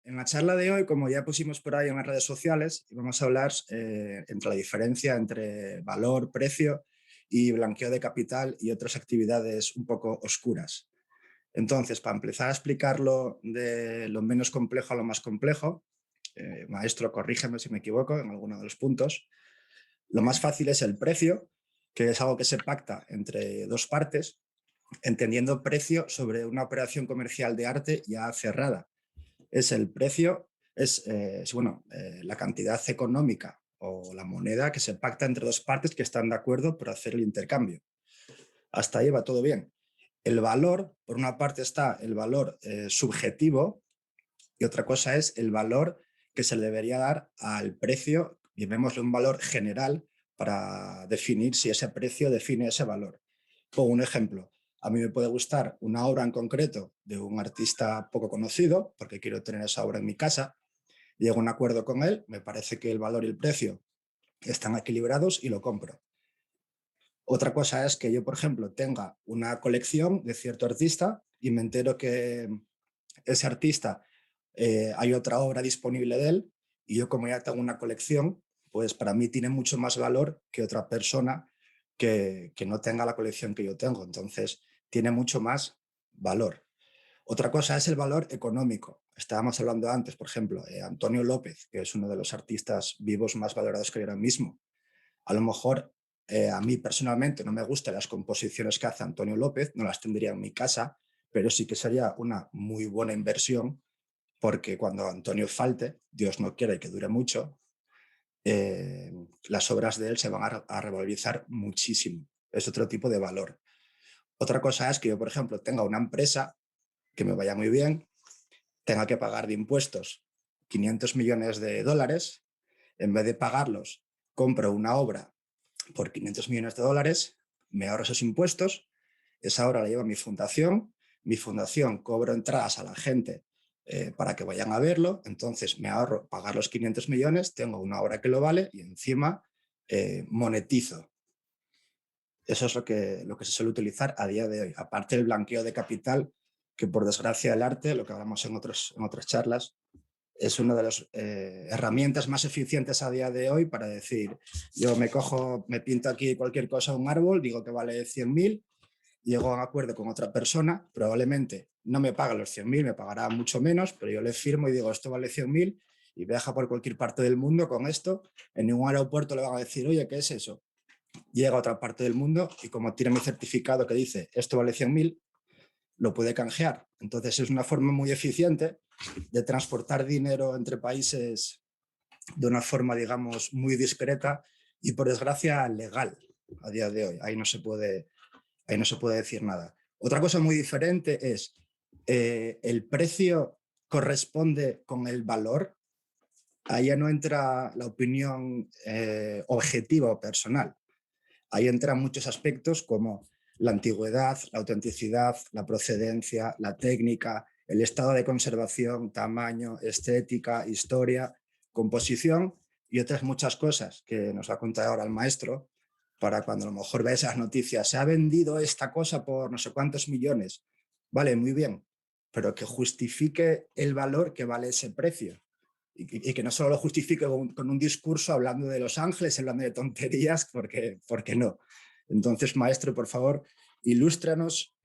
En la charla de hoy, como ya pusimos por ahí en las redes sociales, vamos a hablar entre la diferencia entre valor, precio y blanqueo de capital y otras actividades un poco oscuras. Entonces, para empezar a explicarlo de lo menos complejo a lo más complejo, maestro, corrígeme si me equivoco en alguno de los puntos, lo más fácil es el precio, que es algo que se pacta entre dos partes, entendiendo precio sobre una operación comercial de arte ya cerrada. Es el precio, la cantidad económica o la moneda que se pacta entre dos partes que están de acuerdo por hacer el intercambio. Hasta ahí va todo bien. El valor, por una parte está el valor subjetivo y otra cosa es el valor que se le debería dar al precio, llamémosle un valor general para definir si ese precio define ese valor. Pongo un ejemplo. A mí me puede gustar una obra en concreto de un artista poco conocido, porque quiero tener esa obra en mi casa, llego a un acuerdo con él, me parece que el valor y el precio están equilibrados y lo compro. Otra cosa es que yo, por ejemplo, tenga una colección de cierto artista y me entero que ese artista hay otra obra disponible de él y yo como ya tengo una colección, pues para mí tiene mucho más valor que otra persona que no tenga la colección que yo tengo. Entonces, tiene mucho más valor. Otra cosa es el valor económico. Estábamos hablando antes, por ejemplo, Antonio López, que es uno de los artistas vivos más valorados que hay ahora mismo. A lo mejor a mí personalmente no me gustan las composiciones que hace Antonio López, no las tendría en mi casa, pero sí que sería una muy buena inversión porque cuando Antonio falte, Dios no quiere que dure mucho, las obras de él se van a revalorizar muchísimo. Es otro tipo de valor. Otra cosa es que yo, por ejemplo, tenga una empresa que me vaya muy bien, tenga que pagar de impuestos 500 millones de dólares, en vez de pagarlos, compro una obra por 500 millones de dólares, me ahorro esos impuestos, esa obra la lleva mi fundación cobro entradas a la gente para que vayan a verlo, entonces me ahorro pagar los 500 millones, tengo una obra que lo vale y encima monetizo. Eso es lo que se suele utilizar a día de hoy. Aparte del blanqueo de capital, que por desgracia el arte, lo que hablamos en otras charlas, es una de las herramientas más eficientes a día de hoy para decir, yo me pinto aquí cualquier cosa, un árbol, digo que vale 100.000, llego a un acuerdo con otra persona, probablemente no me paga los 100.000, me pagará mucho menos, pero yo le firmo y digo, esto vale 100.000 y viaja por cualquier parte del mundo con esto, en ningún aeropuerto le van a decir, oye, ¿qué es eso? Llega a otra parte del mundo y como tiene mi certificado que dice esto vale 100.000, lo puede canjear. Entonces es una forma muy eficiente de transportar dinero entre países de una forma, digamos, muy discreta y por desgracia legal a día de hoy. Ahí no se puede decir nada. Otra cosa muy diferente es el precio corresponde con el valor. Ahí ya no entra la opinión objetiva o personal. Ahí entran muchos aspectos como la antigüedad, la autenticidad, la procedencia, la técnica, el estado de conservación, tamaño, estética, historia, composición y otras muchas cosas que nos va a contar ahora el maestro para cuando a lo mejor veas esas noticias, se ha vendido esta cosa por no sé cuántos millones. Vale, muy bien, pero que justifique el valor que vale ese precio y que no solo lo justifique con un discurso hablando de Los Ángeles, hablando de tonterías, porque no. Entonces, maestro, por favor, ilústranos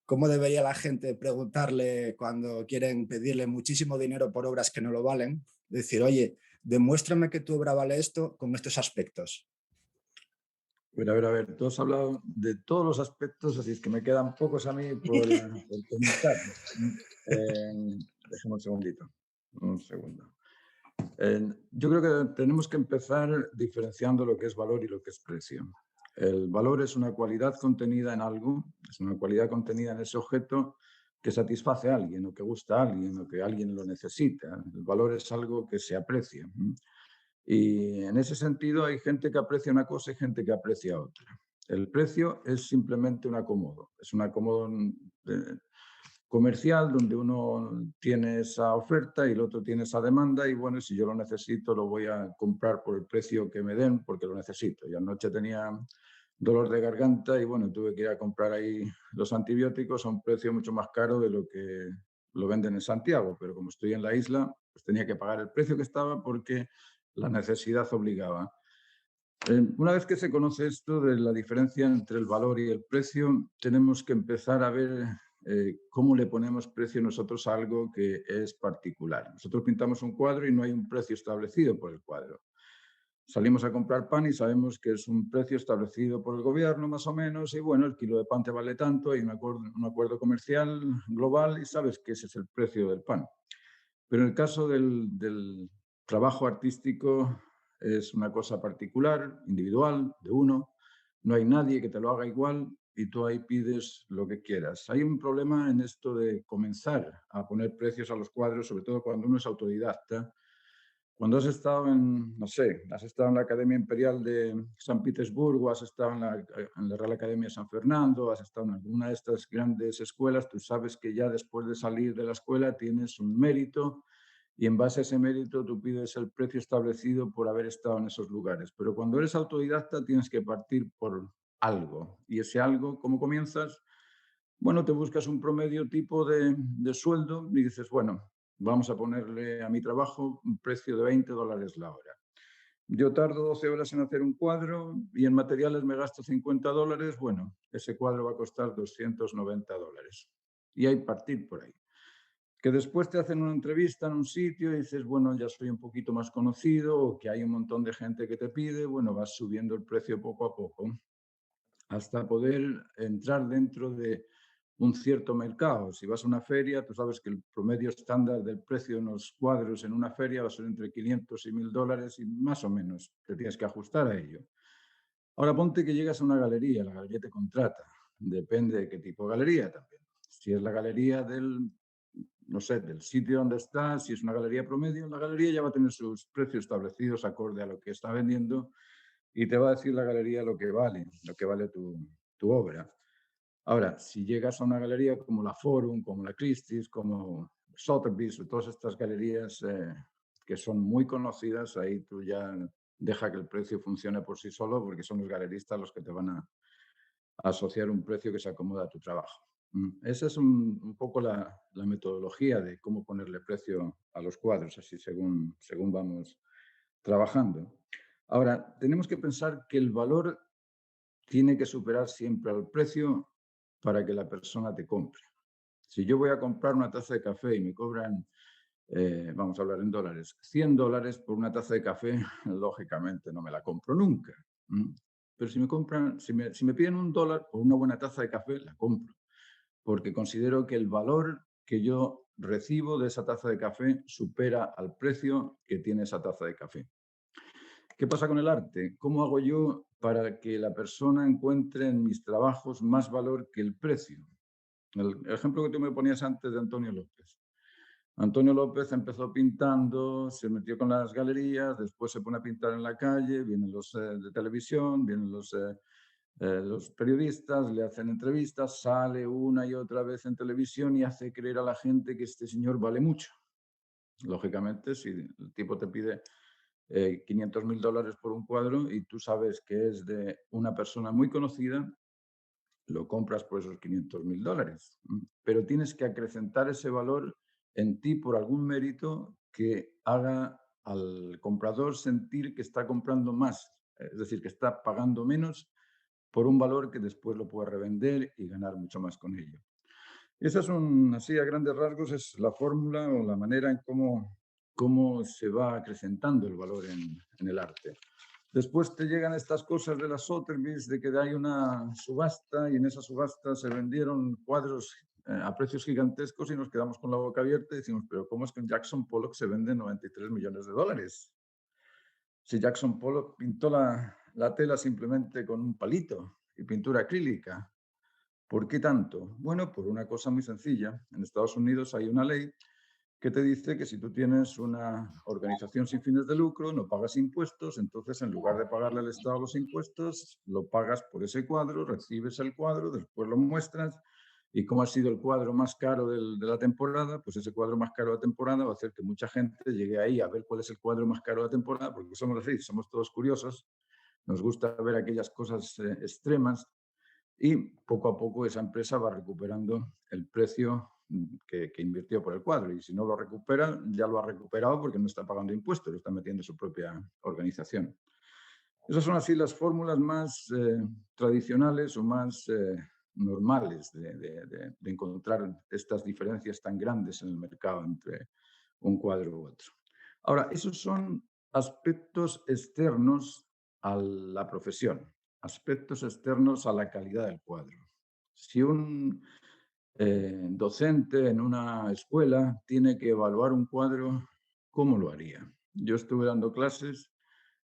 cómo debería la gente preguntarle cuando quieren pedirle muchísimo dinero por obras que no lo valen. Decir, oye, demuéstrame que tu obra vale esto con estos aspectos. A ver, tú has hablado de todos los aspectos, así es que me quedan pocos a mí por comentar. Déjame un segundito, un segundo. Yo creo que tenemos que empezar diferenciando lo que es valor y lo que es precio. El valor es una cualidad contenida en algo, es una cualidad contenida en ese objeto que satisface a alguien o que gusta a alguien o que alguien lo necesita. El valor es algo que se aprecia. Y en ese sentido hay gente que aprecia una cosa y gente que aprecia otra. El precio es simplemente un acomodo, es un acomodo comercial donde uno tiene esa oferta y el otro tiene esa demanda y bueno, si yo lo necesito lo voy a comprar por el precio que me den porque lo necesito. Y anoche tenía dolor de garganta y bueno, tuve que ir a comprar ahí los antibióticos a un precio mucho más caro de lo venden en Santiago, pero como estoy en la isla, pues tenía que pagar el precio que estaba porque la necesidad obligaba. Una vez que se conoce esto de la diferencia entre el valor y el precio, tenemos que empezar a ver cómo le ponemos precio nosotros a algo que es particular. Nosotros pintamos un cuadro y no hay un precio establecido por el cuadro. Salimos a comprar pan y sabemos que es un precio establecido por el gobierno más o menos y bueno, el kilo de pan te vale tanto, hay un acuerdo comercial global y sabes que ese es el precio del pan. Pero en el caso del trabajo artístico es una cosa particular, individual, de uno. No hay nadie que te lo haga igual y tú ahí pides lo que quieras. Hay un problema en esto de comenzar a poner precios a los cuadros, sobre todo cuando uno es autodidacta. Cuando has estado en, no sé, has estado en la Academia Imperial de San Petersburgo, has estado en la Real Academia de San Fernando, has estado en alguna de estas grandes escuelas, tú sabes que ya después de salir de la escuela tienes un mérito y en base a ese mérito tú pides el precio establecido por haber estado en esos lugares. Pero cuando eres autodidacta tienes que partir por algo. Y ese algo, ¿cómo comienzas? Bueno, te buscas un promedio tipo de sueldo y dices, bueno, vamos a ponerle a mi trabajo un precio de $20 la hora. Yo tardo 12 horas en hacer un cuadro y en materiales me gasto $50. Bueno, ese cuadro va a costar $290. Y hay partir por ahí. Que después te hacen una entrevista en un sitio y dices, bueno, ya soy un poquito más conocido o que hay un montón de gente que te pide, bueno, vas subiendo el precio poco a poco hasta poder entrar dentro de un cierto mercado. Si vas a una feria, tú sabes que el promedio estándar del precio de unos cuadros en una feria va a ser entre 500 y $1.000 y más o menos te tienes que ajustar a ello. Ahora ponte que llegas a una galería, la galería te contrata, depende de qué tipo de galería también. Si es la galería del, no sé, del sitio donde estás, si es una galería promedio, la galería ya va a tener sus precios establecidos acorde a lo que está vendiendo y te va a decir la galería lo que vale tu obra. Ahora, si llegas a una galería como la Forum, como la Christie's, como Sotheby's, todas estas galerías que son muy conocidas, ahí tú ya deja que el precio funcione por sí solo porque son los galeristas los que te van a asociar un precio que se acomoda a tu trabajo. Esa es un poco la metodología de cómo ponerle precio a los cuadros, así según vamos trabajando. Ahora, tenemos que pensar que el valor tiene que superar siempre al precio para que la persona te compre. Si yo voy a comprar una taza de café y me cobran, vamos a hablar en dólares, $100 por una taza de café, lógicamente no me la compro nunca. Pero si me piden $1 por una buena taza de café, la compro, porque considero que el valor que yo recibo de esa taza de café supera al precio que tiene esa taza de café. ¿Qué pasa con el arte? ¿Cómo hago yo para que la persona encuentre en mis trabajos más valor que el precio? El ejemplo que tú me ponías antes de Antonio López. Antonio López empezó pintando, se metió con las galerías, después se pone a pintar en la calle, vienen los de televisión, vienen los periodistas, le hacen entrevistas, sale una y otra vez en televisión y hace creer a la gente que este señor vale mucho. Lógicamente, si el tipo te pide $500.000 por un cuadro y tú sabes que es de una persona muy conocida, lo compras por esos $500.000. Pero tienes que acrecentar ese valor en ti por algún mérito que haga al comprador sentir que está comprando más, es decir, que está pagando menos por un valor que después lo puede revender y ganar mucho más con ello. Esa es así a grandes rasgos, es la fórmula o la manera en cómo se va acrecentando el valor en el arte. Después te llegan estas cosas de las Sotheby's, de que hay una subasta y en esa subasta se vendieron cuadros a precios gigantescos y nos quedamos con la boca abierta y decimos, pero ¿cómo es que en Jackson Pollock se vende $93 millones? Si Jackson Pollock pintó la tela simplemente con un palito y pintura acrílica. ¿Por qué tanto? Bueno, por una cosa muy sencilla. En Estados Unidos hay una ley que te dice que si tú tienes una organización sin fines de lucro, no pagas impuestos, entonces en lugar de pagarle al Estado los impuestos, lo pagas por ese cuadro, recibes el cuadro, después lo muestras y como ha sido el cuadro más caro de la temporada, pues ese cuadro más caro de la temporada va a hacer que mucha gente llegue ahí a ver cuál es el cuadro más caro de la temporada, porque somos así, somos todos curiosos, nos gusta ver aquellas cosas extremas y poco a poco esa empresa va recuperando el precio que invirtió por el cuadro, y si no lo recupera, ya lo ha recuperado porque no está pagando impuestos, lo está metiendo en su propia organización. Esas son así las fórmulas más tradicionales o más normales de encontrar estas diferencias tan grandes en el mercado entre un cuadro u otro. Ahora, esos son aspectos externos a la profesión, aspectos externos a la calidad del cuadro. Si un docente en una escuela tiene que evaluar un cuadro, ¿cómo lo haría? Yo estuve dando clases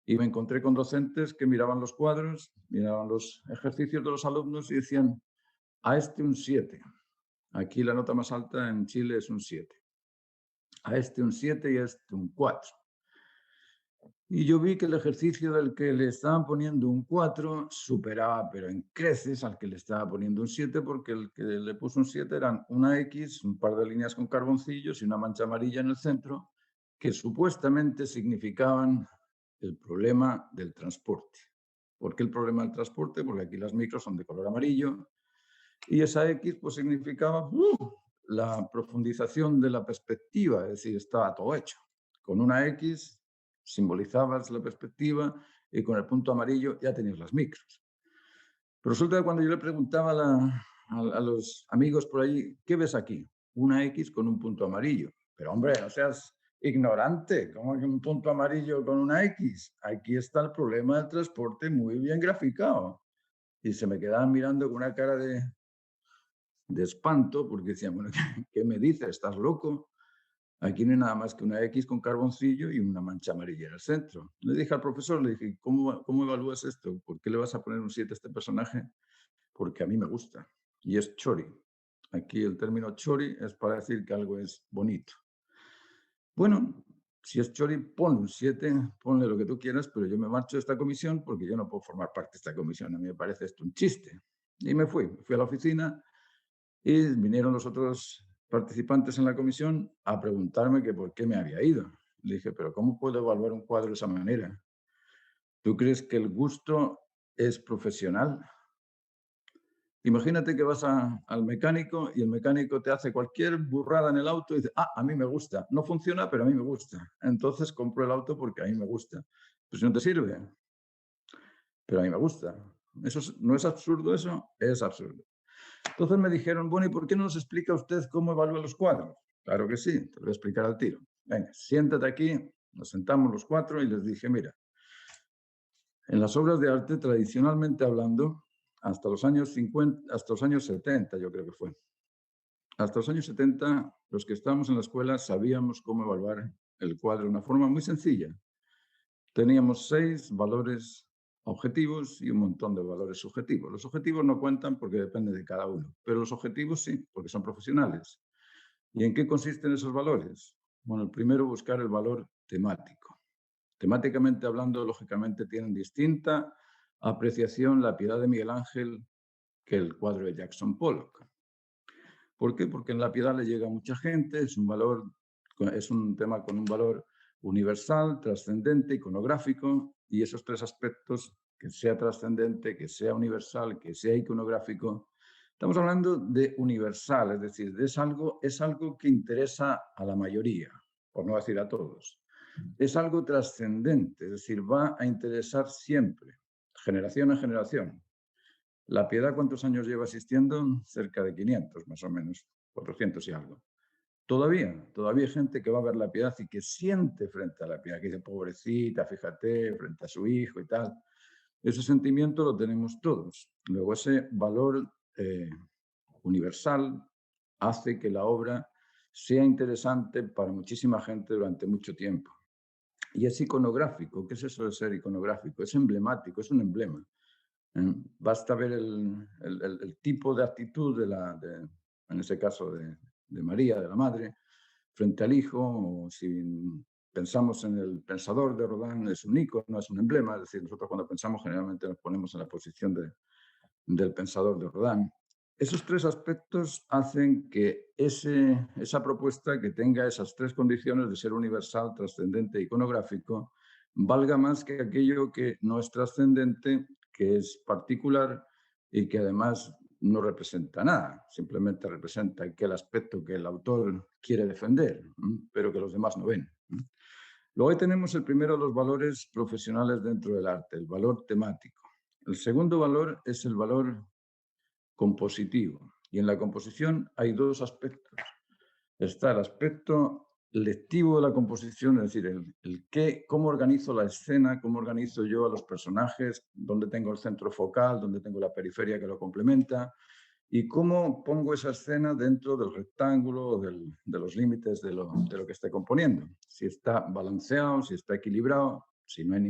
y me encontré con docentes que miraban los cuadros, miraban los ejercicios de los alumnos y decían, a este un 7. Aquí la nota más alta en Chile es un 7. A este un 7 y a este un 4. Y yo vi que el ejercicio del que le estaban poniendo un 4 superaba, pero en creces, al que le estaba poniendo un 7, porque el que le puso un 7 eran una X, un par de líneas con carboncillos y una mancha amarilla en el centro, que supuestamente significaban el problema del transporte. ¿Por qué el problema del transporte? Porque aquí las micros son de color amarillo y esa X pues significaba la profundización de la perspectiva, es decir, estaba todo hecho. Con una X simbolizabas la perspectiva y con el punto amarillo ya tenías las micros. Pero resulta que cuando yo le preguntaba a los amigos por allí, ¿qué ves aquí? Una X con un punto amarillo. Pero hombre, no seas ignorante, ¿cómo que un punto amarillo con una X? Aquí está el problema del transporte muy bien graficado. Y se me quedaban mirando con una cara de espanto, porque decían, bueno, ¿qué me dices? ¿Estás loco? Aquí no hay nada más que una X con carboncillo y una mancha amarilla en el centro. Le dije al profesor, le dije, ¿cómo evalúas esto? ¿Por qué le vas a poner un 7 a este personaje? Porque a mí me gusta. Y es chori. Aquí el término chori es para decir que algo es bonito. Bueno, si es chori, ponle un 7, ponle lo que tú quieras, pero yo me marcho de esta comisión porque yo no puedo formar parte de esta comisión. A mí me parece esto un chiste. Y me fui a la oficina y vinieron los otros participantes en la comisión a preguntarme que por qué me había ido. Le dije, pero ¿cómo puedo evaluar un cuadro de esa manera? ¿Tú crees que el gusto es profesional? Imagínate que vas al mecánico y el mecánico te hace cualquier burrada en el auto y dice, a mí me gusta. No funciona, pero a mí me gusta. Entonces compro el auto porque a mí me gusta. Pues no te sirve, pero a mí me gusta. ¿No es absurdo eso? Es absurdo. Entonces me dijeron, bueno, ¿y por qué no nos explica usted cómo evalúa los cuadros? Claro que sí, te lo voy a explicar al tiro. Venga, siéntate aquí, nos sentamos los cuatro y les dije, mira, en las obras de arte, tradicionalmente hablando, hasta los años 50, hasta los años 70, yo creo que fue. Hasta los años 70, los que estábamos en la escuela sabíamos cómo evaluar el cuadro de una forma muy sencilla. Teníamos 6 valores objetivos y un montón de valores subjetivos. Los objetivos no cuentan porque depende de cada uno, pero los objetivos sí, porque son profesionales. ¿Y en qué consisten esos valores? Bueno, el primero, buscar el valor temático. Temáticamente hablando, lógicamente, tienen distinta apreciación la Piedad de Miguel Ángel que el cuadro de Jackson Pollock. ¿Por qué? Porque en la Piedad le llega a mucha gente, es un tema con un valor universal, trascendente, iconográfico, y esos 3 aspectos, que sea trascendente, que sea universal, que sea iconográfico, estamos hablando de universal, es decir, es algo que interesa a la mayoría, por no decir a todos. Es algo trascendente, es decir, va a interesar siempre, generación a generación. La Piedad, ¿cuántos años lleva existiendo? Cerca de 500, más o menos, 400 y algo. Todavía hay gente que va a ver la Piedad y que siente frente a la Piedad, que dice, pobrecita, fíjate, frente a su hijo y tal. Ese sentimiento lo tenemos todos. Luego, ese valor universal hace que la obra sea interesante para muchísima gente durante mucho tiempo. Y es iconográfico. ¿Qué es eso de ser iconográfico? Es emblemático, es un emblema. Basta ver el tipo de actitud en ese caso de María, de la madre, frente al hijo, o si pensamos en el Pensador de Rodin, es un icono, es un emblema, es decir, nosotros cuando pensamos generalmente nos ponemos en la posición del Pensador de Rodin. Esos 3 aspectos hacen que esa propuesta, que tenga esas 3 condiciones de ser universal, trascendente e iconográfico, valga más que aquello que no es trascendente, que es particular y que además no representa nada, simplemente representa aquel aspecto que el autor quiere defender, pero que los demás no ven. Luego ahí tenemos el primero de los valores profesionales dentro del arte, el valor temático. El segundo valor es el valor compositivo. Y en la composición hay dos aspectos. Está el aspecto lectivo de la composición, es decir, cómo organizo la escena, cómo organizo yo a los personajes, dónde tengo el centro focal, dónde tengo la periferia que lo complementa, y cómo pongo esa escena dentro del rectángulo, de los límites de lo que esté componiendo. Si está balanceado, si está equilibrado, si no hay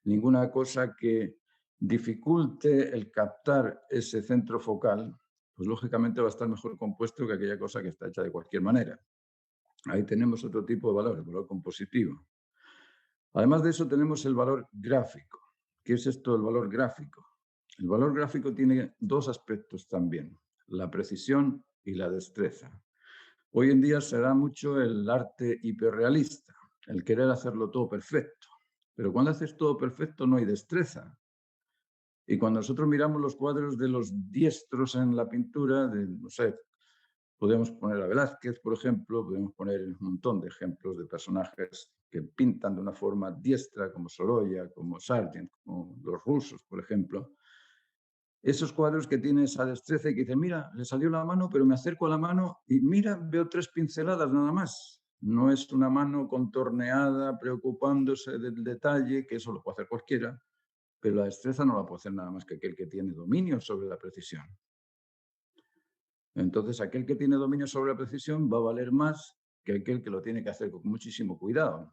ninguna cosa que dificulte el captar ese centro focal, pues lógicamente va a estar mejor compuesto que aquella cosa que está hecha de cualquier manera. Ahí tenemos otro tipo de valor, el valor compositivo. Además de eso tenemos el valor gráfico. ¿Qué es esto del valor gráfico? El valor gráfico tiene dos aspectos también, la precisión y la destreza. Hoy en día se da mucho el arte hiperrealista, el querer hacerlo todo perfecto. Pero cuando haces todo perfecto no hay destreza. Y cuando nosotros miramos los cuadros de los diestros en la pintura, no sé, podemos poner a Velázquez, por ejemplo, podemos poner un montón de ejemplos de personajes que pintan de una forma diestra, como Sorolla, como Sargent, como los rusos, por ejemplo. Esos cuadros que tienen esa destreza y que dicen, mira, le salió la mano, pero me acerco a la mano y mira, veo 3 pinceladas nada más. No es una mano contorneada, preocupándose del detalle, que eso lo puede hacer cualquiera, pero la destreza no la puede hacer nada más que aquel que tiene dominio sobre la precisión. Entonces, aquel que tiene dominio sobre la precisión va a valer más que aquel que lo tiene que hacer con muchísimo cuidado.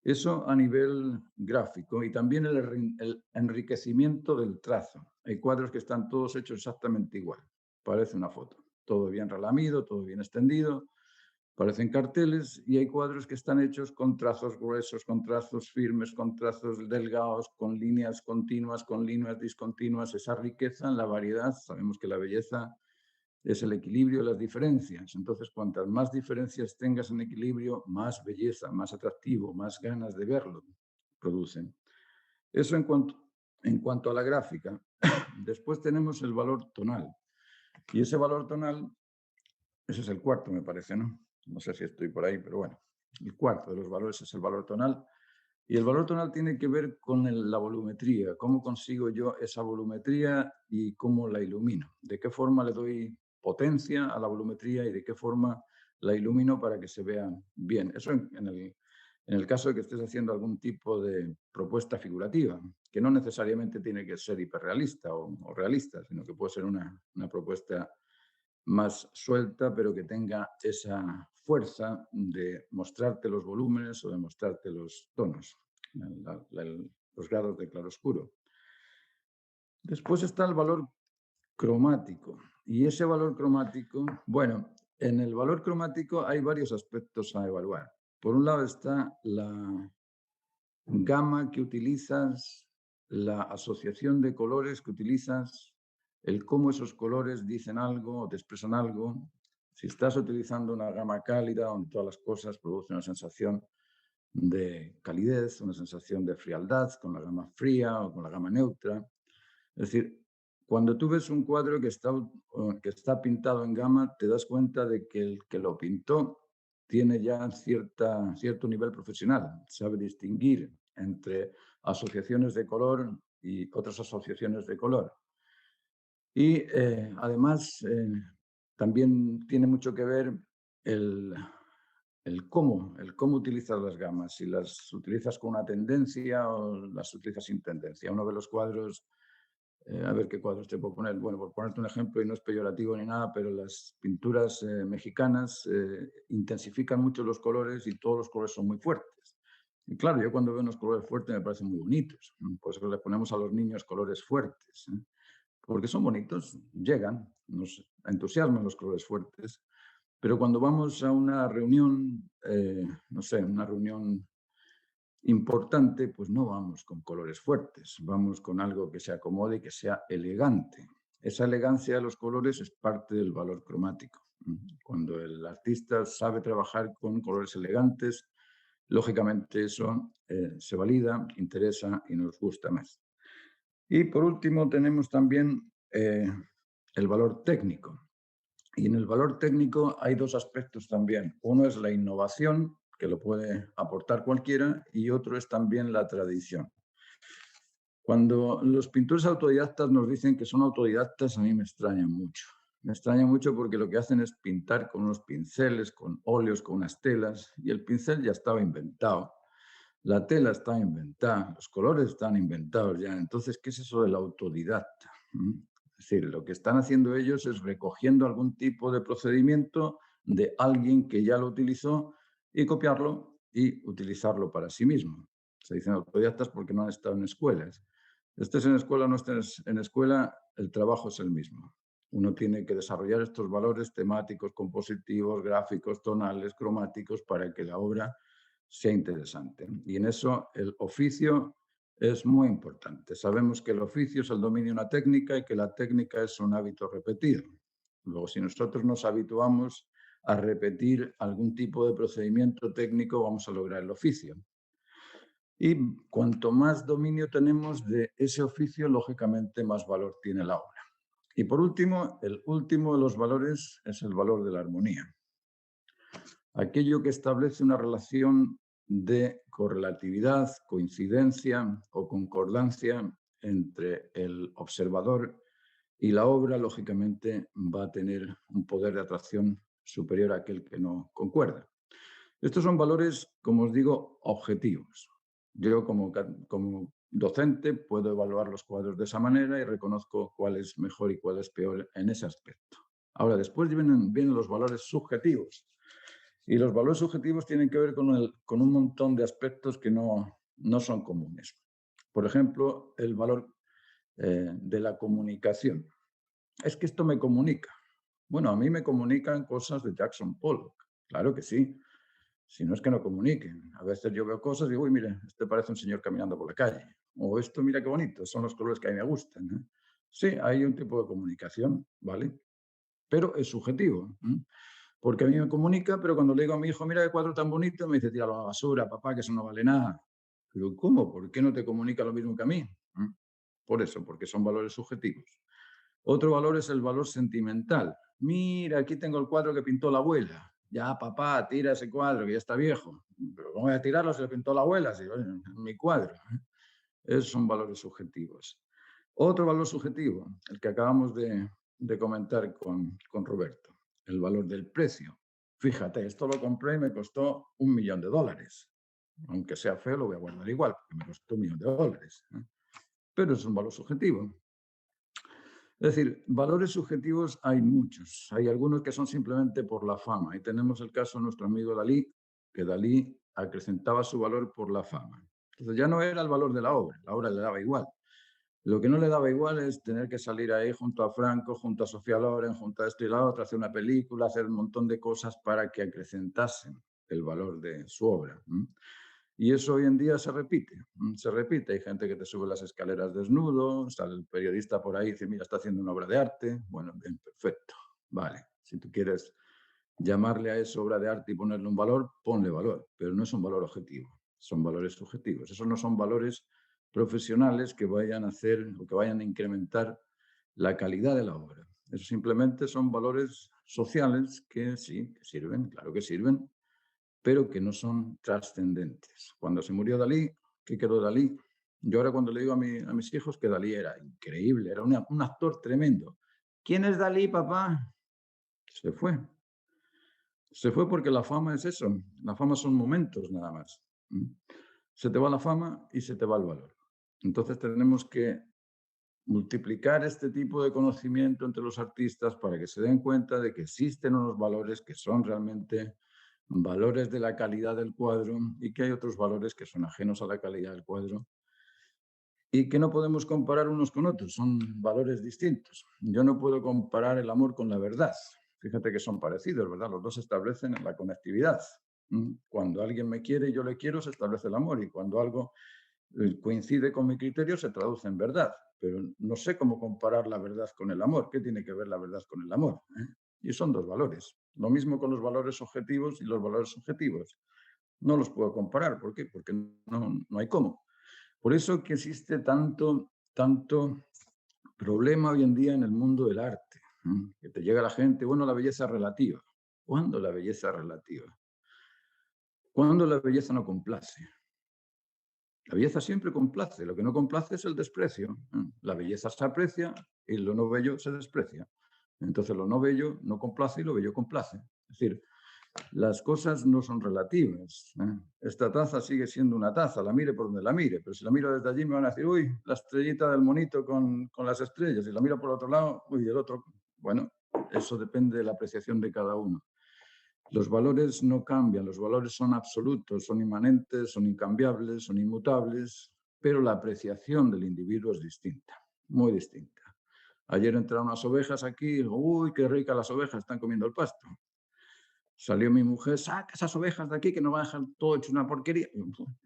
Eso a nivel gráfico y también el enriquecimiento del trazo. Hay cuadros que están todos hechos exactamente igual. Parece una foto. Todo bien relamido, todo bien extendido. Parecen carteles y hay cuadros que están hechos con trazos gruesos, con trazos firmes, con trazos delgados, con líneas continuas, con líneas discontinuas. Esa riqueza en la variedad, sabemos que la belleza es el equilibrio de las diferencias. Entonces, cuantas más diferencias tengas en equilibrio, más belleza, más atractivo, más ganas de verlo producen. Eso en cuanto a la gráfica. Después tenemos el valor tonal. Y ese valor tonal, ese es el cuarto, me parece, ¿no? No sé si estoy por ahí, pero bueno. El cuarto de los valores es el valor tonal. Y el valor tonal tiene que ver con la volumetría. ¿Cómo consigo yo esa volumetría y cómo la ilumino? ¿De qué forma le doy potencia a la volumetría y de qué forma la ilumino para que se vea bien? Eso en el caso de que estés haciendo algún tipo de propuesta figurativa, que no necesariamente tiene que ser hiperrealista o realista, sino que puede ser una propuesta más suelta, pero que tenga esa fuerza de mostrarte los volúmenes o de mostrarte los tonos, los grados de claroscuro. Después está el valor cromático. Y ese valor cromático, bueno, en el valor cromático hay varios aspectos a evaluar. Por un lado está la gama que utilizas, la asociación de colores que utilizas, el cómo esos colores dicen algo o te expresan algo. Si estás utilizando una gama cálida donde todas las cosas producen una sensación de calidez, una sensación de frialdad con la gama fría o con la gama neutra. Es decir, cuando tú ves un cuadro que está pintado en gama, te das cuenta de que el que lo pintó tiene ya cierto nivel profesional, sabe distinguir entre asociaciones de color y otras asociaciones de color. Y además también tiene mucho que ver el cómo utilizas las gamas, si las utilizas con una tendencia o las utilizas sin tendencia. Uno ve los cuadros, a ver qué cuadros te puedo poner. Bueno, por ponerte un ejemplo, y no es peyorativo ni nada, pero las pinturas mexicanas intensifican mucho los colores y todos los colores son muy fuertes. Y claro, yo cuando veo unos colores fuertes me parecen muy bonitos. Por eso les ponemos a los niños colores fuertes, porque son bonitos, llegan, nos entusiasman los colores fuertes. Pero cuando vamos a una reunión, no sé, una reunión importante, pues no vamos con colores fuertes, vamos con algo que se acomode y que sea elegante. Esa elegancia de los colores es parte del valor cromático. Cuando el artista sabe trabajar con colores elegantes, lógicamente eso se valida, interesa y nos gusta más. Y por último tenemos también el valor técnico. Y en el valor técnico hay dos aspectos también. Uno es la innovación, que lo puede aportar cualquiera, y otro es también la tradición. Cuando los pintores autodidactas nos dicen que son autodidactas, a mí me extraña mucho. Me extraña mucho porque lo que hacen es pintar con unos pinceles, con óleos, con unas telas, y el pincel ya estaba inventado. La tela está inventada, los colores están inventados ya. Entonces, ¿qué es eso del autodidacta? Es decir, lo que están haciendo ellos es recogiendo algún tipo de procedimiento de alguien que ya lo utilizó y copiarlo y utilizarlo para sí mismo. Se dicen autodidactas porque no han estado en escuelas. Estés en escuela o no estés en escuela, el trabajo es el mismo. Uno tiene que desarrollar estos valores temáticos, compositivos, gráficos, tonales, cromáticos, para que la obra sea interesante. Y en eso el oficio es muy importante. Sabemos que el oficio es el dominio de una técnica y que la técnica es un hábito repetido. Luego, si nosotros nos habituamos a repetir algún tipo de procedimiento técnico, vamos a lograr el oficio. Y cuanto más dominio tenemos de ese oficio, lógicamente más valor tiene la obra. Y por último, el último de los valores es el valor de la armonía. Aquello que establece una relación de correlatividad, coincidencia o concordancia entre el observador y la obra, lógicamente va a tener un poder de atracción superior a aquel que no concuerda. Estos son valores, como os digo, objetivos. Yo como docente puedo evaluar los cuadros de esa manera y reconozco cuál es mejor y cuál es peor en ese aspecto. Ahora, después vienen los valores subjetivos. Y los valores subjetivos tienen que ver con un montón de aspectos que no son comunes. Por ejemplo, el valor de la comunicación. Es que esto me comunica. Bueno, a mí me comunican cosas de Jackson Pollock. Claro que sí. Si no es que no comuniquen. A veces yo veo cosas y digo, uy, mire, este parece un señor caminando por la calle. O esto, mira qué bonito, son los colores que a mí me gustan, ¿eh? Sí, hay un tipo de comunicación, ¿vale? Pero es subjetivo. Porque a mí me comunica, pero cuando le digo a mi hijo, mira qué cuadro tan bonito, me dice, tíralo a la basura, papá, que eso no vale nada. Pero ¿cómo? ¿Por qué no te comunica lo mismo que a mí? Por eso, porque son valores subjetivos. Otro valor es el valor sentimental. Mira, aquí tengo el cuadro que pintó la abuela. Ya, papá, tira ese cuadro, que ya está viejo. Pero ¿cómo voy a tirarlo si lo pintó la abuela? Si, bueno, es mi cuadro. Esos son valores subjetivos. Otro valor subjetivo, el que acabamos de comentar con Roberto, el valor del precio. Fíjate, esto lo compré y me costó $1.000.000. Aunque sea feo, lo voy a guardar igual, porque me costó $1.000.000. Pero es un valor subjetivo. Es decir, valores subjetivos hay muchos. Hay algunos que son simplemente por la fama. Y tenemos el caso de nuestro amigo Dalí, que Dalí acrecentaba su valor por la fama. Entonces ya no era el valor de la obra le daba igual. Lo que no le daba igual es tener que salir ahí junto a Franco, junto a Sofía Loren, junto a esto y la otra, hacer una película, hacer un montón de cosas para que acrecentasen el valor de su obra. Y eso hoy en día se repite. Hay gente que te sube las escaleras desnudo, sale el periodista por ahí y dice, mira, está haciendo una obra de arte. Bueno, bien, perfecto. Vale, si tú quieres llamarle a eso obra de arte y ponerle un valor, ponle valor, pero no es un valor objetivo, son valores subjetivos. Esos no son valores profesionales que vayan a hacer o que vayan a incrementar la calidad de la obra. Eso simplemente son valores sociales que sí, que sirven, claro que sirven, pero que no son trascendentes. Cuando se murió Dalí, ¿qué quedó Dalí? Yo ahora cuando le digo a mis hijos que Dalí era increíble, era un actor tremendo. ¿Quién es Dalí, papá? Se fue. Se fue porque la fama es eso. La fama son momentos nada más. Se te va la fama y se te va el valor. Entonces tenemos que multiplicar este tipo de conocimiento entre los artistas para que se den cuenta de que existen unos valores que son realmente valores de la calidad del cuadro y que hay otros valores que son ajenos a la calidad del cuadro y que no podemos comparar unos con otros, son valores distintos. Yo no puedo comparar el amor con la verdad. Fíjate que son parecidos, ¿verdad? Los dos se establecen en la conectividad. Cuando alguien me quiere y yo le quiero, se establece el amor, y cuando algo coincide con mi criterio, se traduce en verdad. Pero no sé cómo comparar la verdad con el amor. ¿Qué tiene que ver la verdad con el amor? Y son dos valores. Lo mismo con los valores objetivos y los valores subjetivos. No los puedo comparar. ¿Por qué? Porque no hay cómo. Por eso que existe tanto problema hoy en día en el mundo del arte. Que te llega la gente, bueno, la belleza es relativa. ¿Cuándo la belleza es relativa? ¿Cuándo la belleza no complace? La belleza siempre complace, lo que no complace es el desprecio. La belleza se aprecia y lo no bello se desprecia. Entonces lo no bello no complace y lo bello complace. Es decir, las cosas no son relativas. Esta taza sigue siendo una taza, la mire por donde la mire, pero si la miro desde allí me van a decir, uy, la estrellita del monito con las estrellas, y la miro por otro lado, uy, el otro. Bueno, eso depende de la apreciación de cada uno. Los valores no cambian, los valores son absolutos, son inmanentes, son incambiables, son inmutables, pero la apreciación del individuo es distinta, muy distinta. Ayer entraron unas ovejas aquí y digo, uy, qué ricas las ovejas, están comiendo el pasto. Salió mi mujer, saca esas ovejas de aquí que nos va a dejar todo hecho una porquería.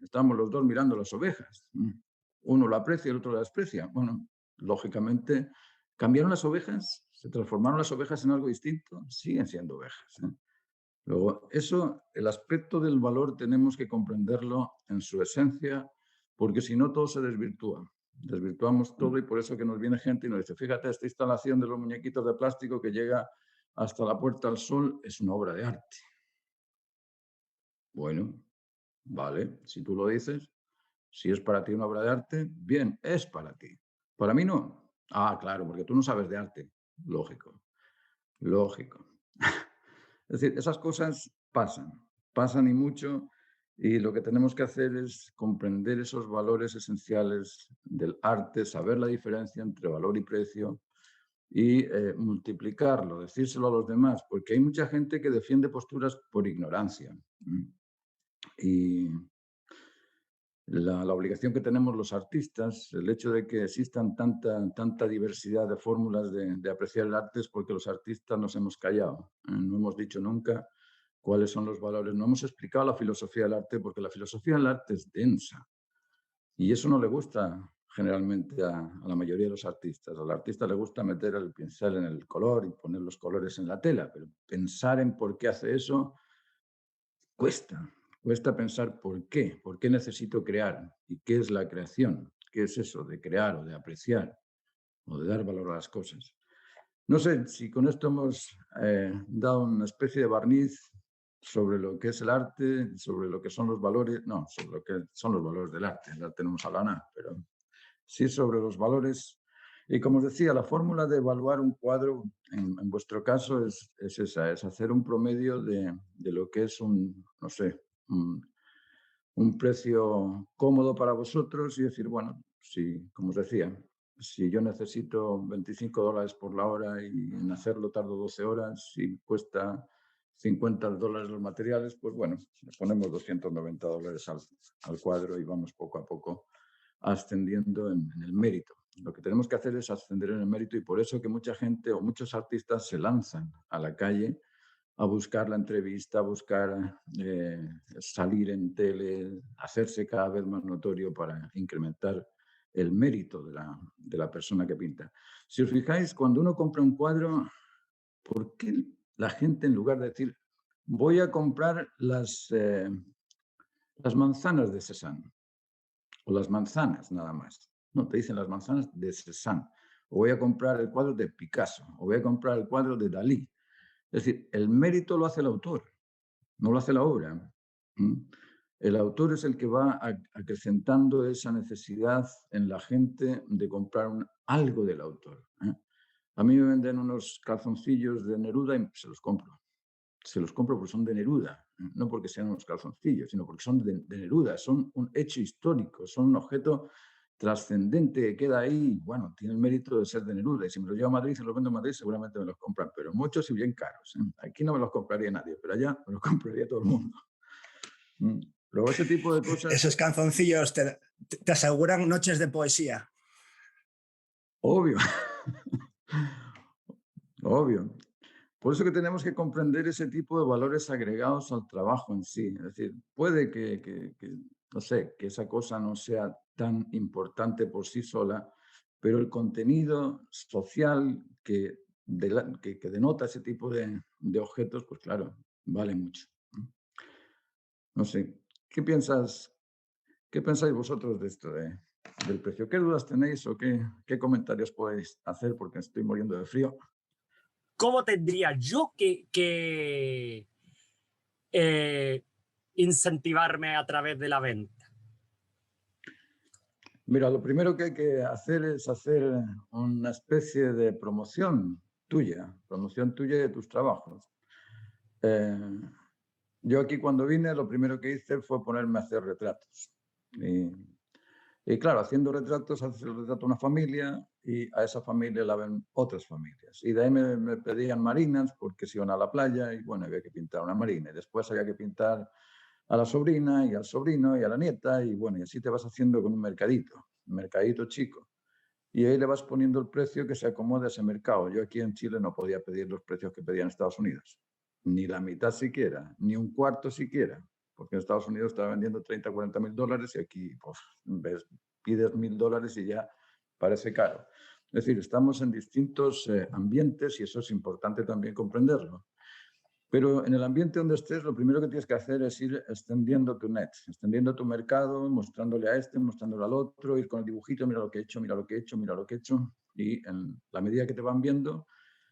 Estábamos los dos mirando las ovejas. Uno lo aprecia y el otro lo desprecia. Bueno, lógicamente, ¿cambiaron las ovejas? ¿Se transformaron las ovejas en algo distinto? Siguen siendo ovejas. Luego, eso, el aspecto del valor tenemos que comprenderlo en su esencia, porque si no todo se desvirtúa. Desvirtuamos todo y por eso que nos viene gente y nos dice, fíjate, esta instalación de los muñequitos de plástico que llega hasta la Puerta del Sol es una obra de arte. Bueno, vale, si tú lo dices, si es para ti una obra de arte, bien, es para ti. Para mí no. Ah, claro, porque tú no sabes de arte. Lógico, lógico. Es decir, esas cosas pasan y mucho, y lo que tenemos que hacer es comprender esos valores esenciales del arte, saber la diferencia entre valor y precio y multiplicarlo, decírselo a los demás, porque hay mucha gente que defiende posturas por ignorancia. Y la obligación que tenemos los artistas, el hecho de que existan tanta diversidad de fórmulas de apreciar el arte es porque los artistas nos hemos callado. No hemos dicho nunca cuáles son los valores, no hemos explicado la filosofía del arte porque la filosofía del arte es densa y eso no le gusta generalmente a la mayoría de los artistas. Al artista le gusta meter el pincel en el color y poner los colores en la tela, pero pensar en por qué hace eso cuesta pensar por qué necesito crear y qué es la creación, qué es eso de crear o de apreciar o de dar valor a las cosas. No sé si con esto hemos dado una especie de barniz sobre lo que es el arte, sobre lo que son los valores, no, sobre lo que son los valores del arte. El arte no hemos hablado nada, pero sí sobre los valores. Y como os decía, la fórmula de evaluar un cuadro, en vuestro caso, es esa, es hacer un promedio de lo que es no sé, un precio cómodo para vosotros y decir, bueno, si, como os decía, si yo necesito $25 por la hora y en hacerlo tardo 12 horas y cuesta $50 los materiales, pues bueno, le ponemos $290 al cuadro y vamos poco a poco ascendiendo en el mérito. Lo que tenemos que hacer es ascender en el mérito y por eso que mucha gente o muchos artistas se lanzan a la calle a buscar la entrevista, a buscar salir en tele, hacerse cada vez más notorio para incrementar el mérito de la persona que pinta. Si os fijáis, cuando uno compra un cuadro, ¿por qué la gente en lugar de decir voy a comprar las manzanas de Cézanne o las manzanas nada más? No, te dicen las manzanas de Cézanne. O voy a comprar el cuadro de Picasso, o voy a comprar el cuadro de Dalí. Es decir, el mérito lo hace el autor, no lo hace la obra. El autor es el que va acrecentando esa necesidad en la gente de comprar algo del autor. A mí me venden unos calzoncillos de Neruda y se los compro. Se los compro porque son de Neruda, no porque sean unos calzoncillos, sino porque son de Neruda, son un hecho histórico, son un objeto trascendente que queda ahí, bueno, tiene el mérito de ser de Neruda, y si me lo llevo a Madrid y se los vendo a Madrid, seguramente me los compran, pero muchos y bien caros. Aquí no me los compraría nadie, pero allá me los compraría todo el mundo. Luego ese tipo de cosas... Esos canzoncillos te aseguran noches de poesía. Obvio. Obvio. Por eso que tenemos que comprender ese tipo de valores agregados al trabajo en sí. Es decir, puede que no sé, que esa cosa no sea tan importante por sí sola, pero el contenido social que denota ese tipo de objetos, pues claro, vale mucho. No sé, ¿qué pensáis vosotros de esto del precio? ¿Qué dudas tenéis o qué comentarios podéis hacer? Porque estoy muriendo de frío. ¿cómo tendría yo que eh, incentivarme a través de la venta? Mira, lo primero que hay que hacer es hacer una especie de promoción tuya y de tus trabajos. Yo aquí cuando vine lo primero que hice fue ponerme a hacer retratos. Y claro, haciendo retratos, haces el retrato a una familia y a esa familia la ven otras familias. Y de ahí me pedían marinas porque se iban a la playa y bueno, había que pintar una marina. Y después había que pintar a la sobrina y al sobrino y a la nieta y bueno, y así te vas haciendo con un mercadito chico. Y ahí le vas poniendo el precio que se acomode a ese mercado. Yo aquí en Chile no podía pedir los precios que pedía en Estados Unidos. Ni la mitad siquiera, ni un cuarto siquiera. Porque en Estados Unidos estaba vendiendo 30, 40 mil dólares y aquí pues, pides $1000 y ya parece caro. Es decir, estamos en distintos ambientes y eso es importante también comprenderlo. Pero en el ambiente donde estés, lo primero que tienes que hacer es ir extendiendo tu net, extendiendo tu mercado, mostrándole a este, mostrándole al otro, ir con el dibujito, mira lo que he hecho, mira lo que he hecho, mira lo que he hecho. Y en la medida que te van viendo,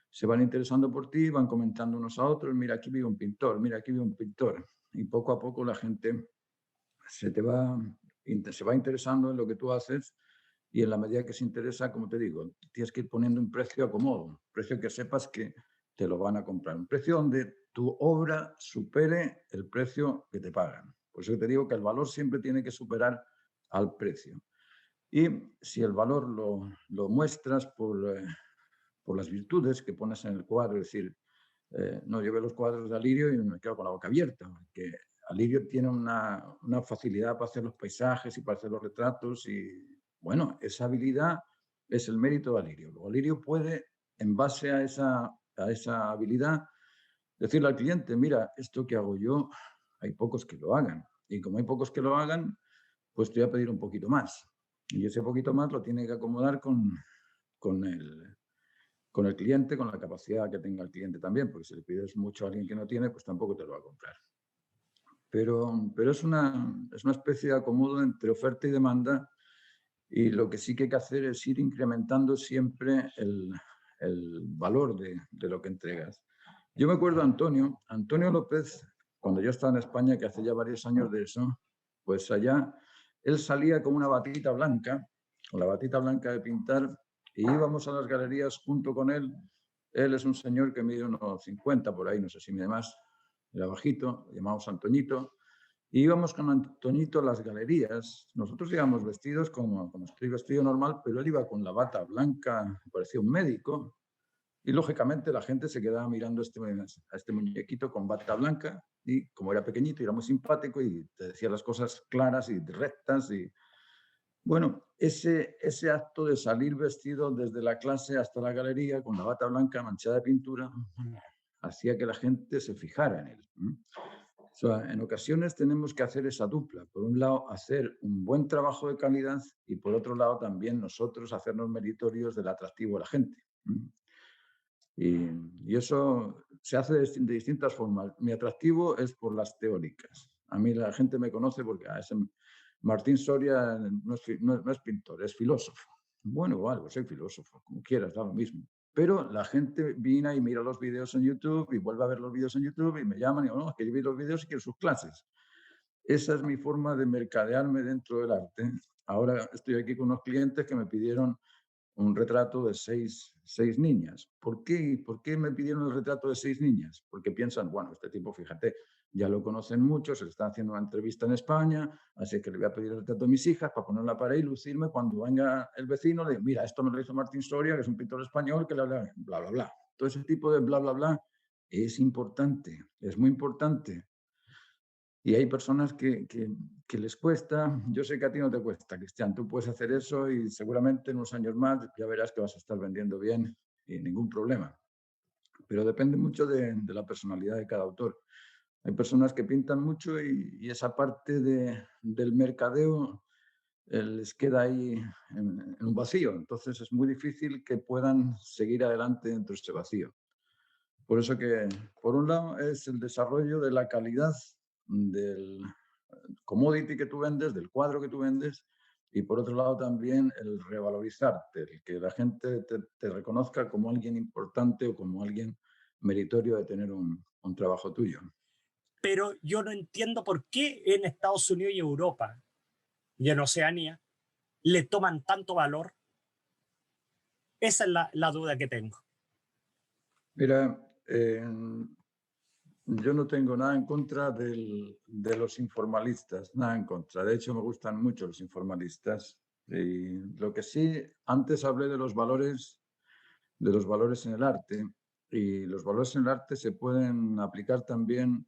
se van interesando por ti, van comentando unos a otros, mira, aquí vive un pintor, mira, aquí vive un pintor. Y poco a poco la gente se va interesando en lo que tú haces y en la medida que se interesa, como te digo, tienes que ir poniendo un precio a comodo, un precio que sepas que te lo van a comprar, un precio donde tu obra supere el precio que te pagan. Por eso te digo que el valor siempre tiene que superar al precio. Y si el valor lo muestras por las virtudes que pones en el cuadro, es decir, no, yo veo los cuadros de Alirio y me quedo con la boca abierta, porque Alirio tiene una facilidad para hacer los paisajes y para hacer los retratos y, bueno, esa habilidad es el mérito de Alirio. Luego Alirio puede, en base a esa habilidad, decirle al cliente, mira, esto que hago yo, hay pocos que lo hagan. Y como hay pocos que lo hagan, pues te voy a pedir un poquito más. Y ese poquito más lo tiene que acomodar con el cliente, con la capacidad que tenga el cliente también, porque si le pides mucho a alguien que no tiene, pues tampoco te lo va a comprar. Pero es una especie de acomodo entre oferta y demanda y lo que sí que hay que hacer es ir incrementando siempre el valor de lo que entregas. Yo me acuerdo Antonio López, cuando yo estaba en España, que hace ya varios años de eso, pues allá él salía con una batita blanca, con la batita blanca de pintar, y íbamos a las galerías junto con él. Él es un señor que mide unos 50 por ahí, no sé si mide más, era bajito, lo llamamos Antoñito, y íbamos con Antoñito a las galerías. Nosotros íbamos vestidos como estoy vestido normal, pero él iba con la bata blanca, parecía un médico. Y lógicamente la gente se quedaba mirando a este muñequito con bata blanca y como era pequeñito y era muy simpático y te decía las cosas claras y rectas. Y bueno, ese acto de salir vestido desde la clase hasta la galería con la bata blanca manchada de pintura hacía que la gente se fijara en él. O sea, en ocasiones tenemos que hacer esa dupla. Por un lado, hacer un buen trabajo de calidad y por otro lado también nosotros hacernos meritorios del atractivo a la gente. Y eso se hace de distintas formas. Mi atractivo es por las teóricas. A mí la gente me conoce porque ese Martín Soria no es pintor, es filósofo. Bueno, vale, pues soy filósofo, como quieras, da lo mismo. Pero la gente viene y mira los vídeos en YouTube y vuelve a ver los vídeos en YouTube y me llaman y digo, no, es que yo vi los vídeos y quiero sus clases. Esa es mi forma de mercadearme dentro del arte. Ahora estoy aquí con unos clientes que me pidieron un retrato de seis niñas. ¿Por qué me pidieron el retrato de 6 niñas? Porque piensan, bueno, este tipo, fíjate, ya lo conocen mucho, se le está haciendo una entrevista en España, así que le voy a pedir el retrato de mis hijas para ponerla para ahí, lucirme. Cuando venga el vecino, le digo, mira, esto me lo hizo Martín Soria, que es un pintor español, que le habla, bla, bla, bla. Todo ese tipo de bla, bla, bla es importante, es muy importante. Y hay personas que les cuesta. Yo sé que a ti no te cuesta, Cristian. Tú puedes hacer eso y seguramente en unos años más ya verás que vas a estar vendiendo bien y ningún problema. Pero depende mucho de la personalidad de cada autor. Hay personas que pintan mucho y esa parte del mercadeo les queda ahí en un vacío. Entonces es muy difícil que puedan seguir adelante dentro de este vacío. Por eso que, por un lado, es el desarrollo de la calidad del commodity que tú vendes, del cuadro que tú vendes, Y por otro lado también el revalorizarte, el que la gente te reconozca como alguien importante o como alguien meritorio de tener un trabajo tuyo. Pero yo no entiendo por qué en Estados Unidos y Europa y en Oceanía le toman tanto valor. Esa es la duda que tengo. Mira, yo no tengo nada en contra de los informalistas, nada en contra. De hecho, me gustan mucho los informalistas. Y lo que sí, antes hablé de los valores en el arte, y los valores en el arte se pueden aplicar también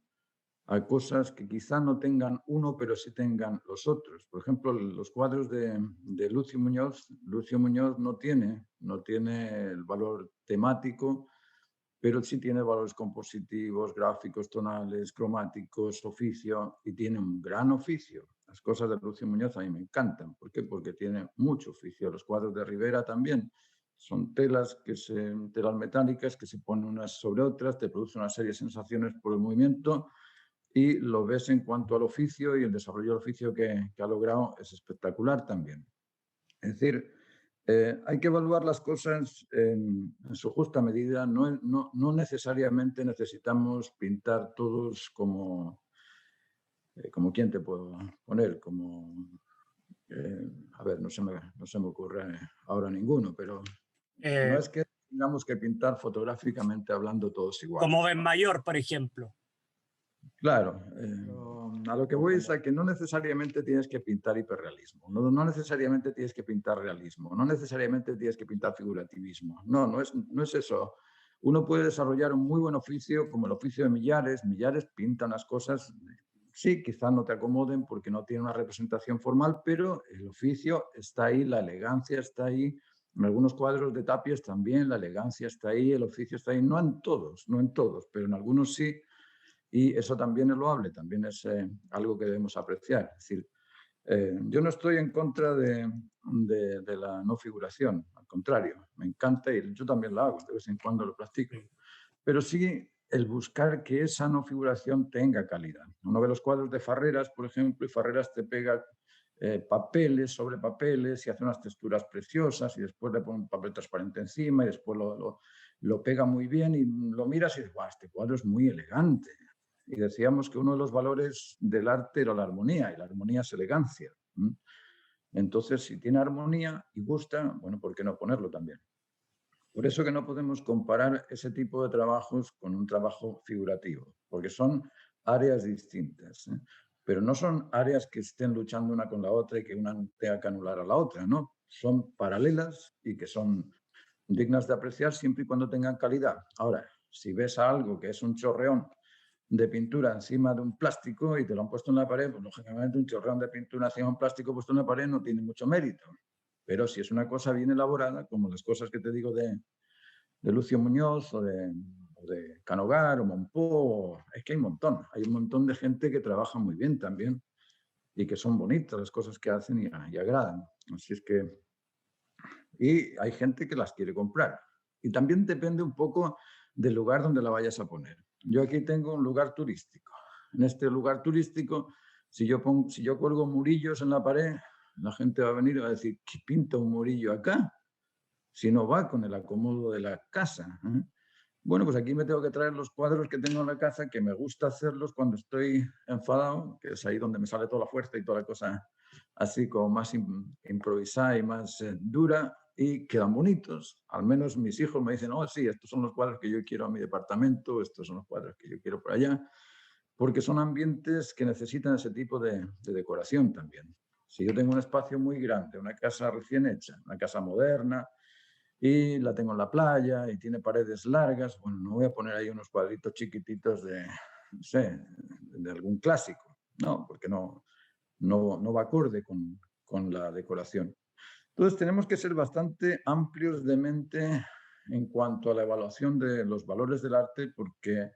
a cosas que quizá no tengan uno, pero sí tengan los otros. Por ejemplo, los cuadros de Lucio Muñoz. Lucio Muñoz no tiene el valor temático, pero sí tiene valores compositivos, gráficos, tonales, cromáticos, oficio, y tiene un gran oficio. Las cosas de Lucio Muñoz a mí me encantan. ¿Por qué? Porque tiene mucho oficio. Los cuadros de Rivera también son telas metálicas que se ponen unas sobre otras, te producen una serie de sensaciones por el movimiento, y lo ves en cuanto al oficio, y el desarrollo del oficio que ha logrado es espectacular también. Es decir, hay que evaluar las cosas en su justa medida. No necesariamente necesitamos pintar todos como ¿quién te puedo poner? A ver, no se me ocurre ahora ninguno, pero no es que tengamos que pintar fotográficamente hablando todos iguales, Como ¿no? Benmayor, por ejemplo. Claro, a lo que voy es a que no necesariamente tienes que pintar hiperrealismo, no necesariamente tienes que pintar realismo, no necesariamente tienes que pintar figurativismo. No es eso. Uno puede desarrollar un muy buen oficio, como el oficio de Millares. Millares pinta unas cosas, sí, quizás no te acomoden porque no tiene una representación formal, pero el oficio está ahí, la elegancia está ahí. En algunos cuadros de Tapies también la elegancia está ahí, el oficio está ahí. No en todos, pero en algunos sí. Y eso también es loable, también es algo que debemos apreciar. Es decir, yo no estoy en contra de la no figuración, al contrario, me encanta y yo también la hago, de vez en cuando lo practico. Pero sí el buscar que esa no figuración tenga calidad. Uno ve los cuadros de Farreras, por ejemplo, y Farreras te pega papeles sobre papeles y hace unas texturas preciosas, y después le pone un papel transparente encima y después lo pega muy bien, y lo miras y dices, guau, este cuadro es muy elegante. Y decíamos que uno de los valores del arte era la armonía, y la armonía es elegancia. Entonces, si tiene armonía y gusta, bueno, ¿por qué no ponerlo también? Por eso que no podemos comparar ese tipo de trabajos con un trabajo figurativo, porque son áreas distintas, ¿eh? Pero no son áreas que estén luchando una con la otra y que una tenga que anular a la otra, ¿no? Son paralelas y que son dignas de apreciar siempre y cuando tengan calidad. Ahora, si ves algo que es un chorreón de pintura encima de un plástico y te lo han puesto en la pared, pues lógicamente un chorreón de pintura encima de un plástico puesto en la pared no tiene mucho mérito. Pero si es una cosa bien elaborada, como las cosas que te digo de Lucio Muñoz o de Canogar o Monpó, es que hay un montón de gente que trabaja muy bien también y que son bonitas las cosas que hacen y agradan. Así es que, y hay gente que las quiere comprar. Y también depende un poco del lugar donde la vayas a poner. Yo aquí tengo un lugar turístico. En este lugar turístico, si yo cuelgo murillos en la pared, la gente va a venir y va a decir, ¿qué pinta un murillo acá? Si no va con el acomodo de la casa, ¿eh? Bueno, pues aquí me tengo que traer los cuadros que tengo en la casa, que me gusta hacerlos cuando estoy enfadado, que es ahí donde me sale toda la fuerza y toda la cosa así como más improvisada y más dura, y quedan bonitos. Al menos mis hijos me dicen, oh, sí, estos son los cuadros que yo quiero a mi departamento, estos son los cuadros que yo quiero por allá, porque son ambientes que necesitan ese tipo de decoración también. Si yo tengo un espacio muy grande, una casa recién hecha, una casa moderna, y la tengo en la playa y tiene paredes largas, bueno, no voy a poner ahí unos cuadritos chiquititos no sé, de algún clásico, no, porque no va acorde con la decoración. Entonces tenemos que ser bastante amplios de mente en cuanto a la evaluación de los valores del arte, porque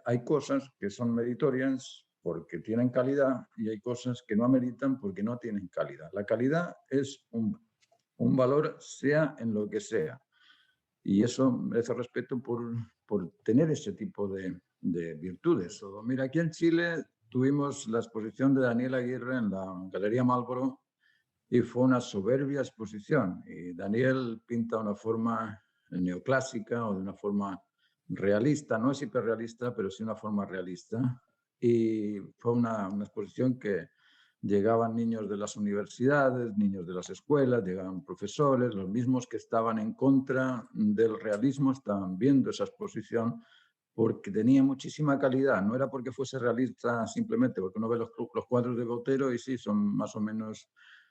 hay cosas que son meritorias porque tienen calidad y hay cosas que no ameritan porque no tienen calidad. La calidad es un valor sea en lo que sea, y eso merece respeto por tener ese tipo de virtudes. Mira, aquí en Chile tuvimos la exposición de Daniel Aguirre en la Galería Marlborough, y fue una soberbia exposición. Y Daniel pinta una forma neoclásica o de una forma realista, no es hiperrealista, pero sí una forma realista. Y fue una exposición que llegaban niños de las universidades, niños de las escuelas, llegaban profesores, los mismos que estaban en contra del realismo estaban viendo esa exposición porque tenía muchísima calidad. No era porque fuese realista simplemente, porque uno ve los cuadros de Botero y sí, son más o menos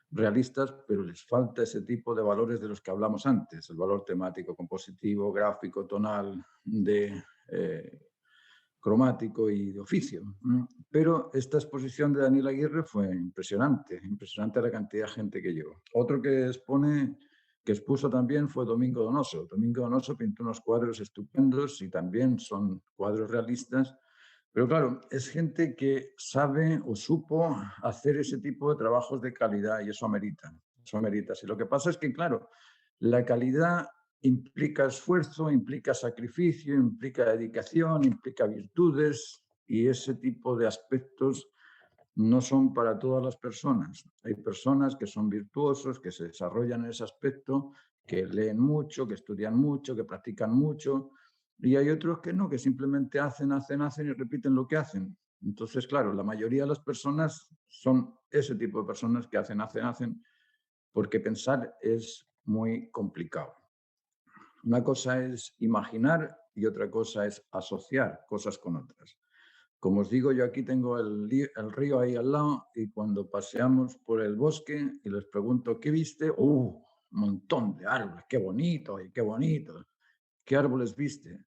realistas, pero les falta ese tipo de valores de los que hablamos antes, el valor temático, compositivo, gráfico, tonal, de cromático y de oficio. Pero esta exposición de Daniel Aguirre fue impresionante, impresionante la cantidad de gente que llegó. Otro que expuso también fue Domingo Donoso. Domingo Donoso pintó unos cuadros estupendos y también son cuadros realistas, pero claro, es gente que sabe o supo hacer ese tipo de trabajos de calidad y eso amerita. Eso amerita. Si lo que pasa es que, claro, la calidad implica esfuerzo, implica sacrificio, implica dedicación, implica virtudes y ese tipo de aspectos no son para todas las personas. Hay personas que son virtuosos, que se desarrollan en ese aspecto, que leen mucho, que estudian mucho, que practican mucho, y hay otros que no, que simplemente hacen y repiten lo que hacen. Entonces, claro, la mayoría de las personas son ese tipo de personas que hacen, porque pensar es muy complicado. Una cosa es imaginar y otra cosa es asociar cosas con otras. Como os digo, yo aquí tengo el río ahí al lado y cuando paseamos por el bosque y les pregunto, ¿qué viste? Un montón de árboles, qué bonito, y qué bonito. ¿Qué árboles viste?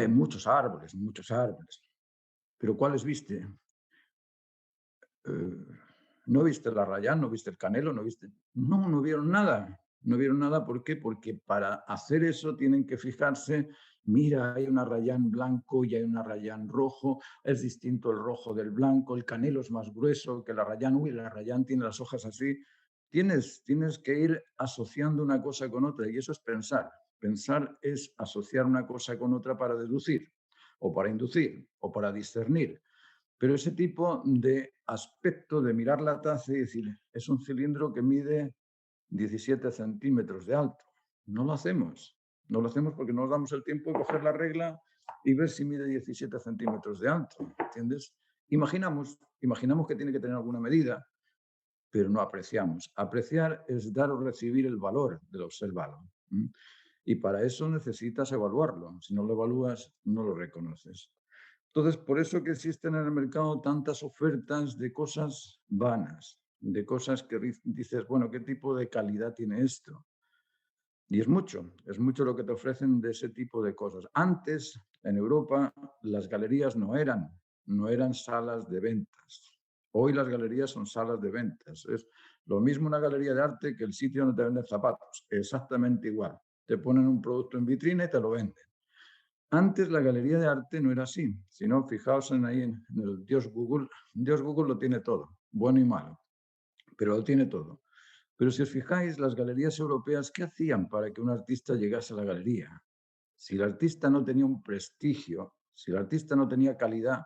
Muchos árboles, muchos árboles. ¿Pero cuáles viste? ¿No viste el arrayán? ¿No viste el canelo? ¿No viste? No, no vieron nada. No vieron nada, ¿por qué? Porque para hacer eso tienen que fijarse, mira, hay un arrayán blanco y hay un arrayán rojo, es distinto el rojo del blanco, el canelo es más grueso que el arrayán, uy, el arrayán tiene las hojas así. Tienes que ir asociando una cosa con otra y eso es pensar. Pensar es asociar una cosa con otra para deducir o para inducir o para discernir. Pero ese tipo de aspecto de mirar la taza y decir, es un cilindro que mide 17 centímetros de alto. No lo hacemos. No lo hacemos porque no nos damos el tiempo de coger la regla y ver si mide 17 centímetros de alto. ¿Entiendes? Imaginamos que tiene que tener alguna medida, pero no apreciamos. Apreciar es dar o recibir el valor del observado. Y para eso necesitas evaluarlo. Si no lo evalúas, no lo reconoces. Entonces, por eso que existen en el mercado tantas ofertas de cosas vanas, de cosas que dices, bueno, ¿qué tipo de calidad tiene esto? Y es mucho lo que te ofrecen de ese tipo de cosas. Antes, en Europa, las galerías no eran salas de ventas. Hoy las galerías son salas de ventas. Es lo mismo una galería de arte que el sitio donde te venden zapatos. Exactamente igual. Te ponen un producto en vitrina y te lo venden. Antes la galería de arte no era así, sino fijaos ahí en el Dios Google. Dios Google lo tiene todo, bueno y malo, pero lo tiene todo. Pero si os fijáis, las galerías europeas, ¿qué hacían para que un artista llegase a la galería? Si el artista no tenía un prestigio, si el artista no tenía calidad,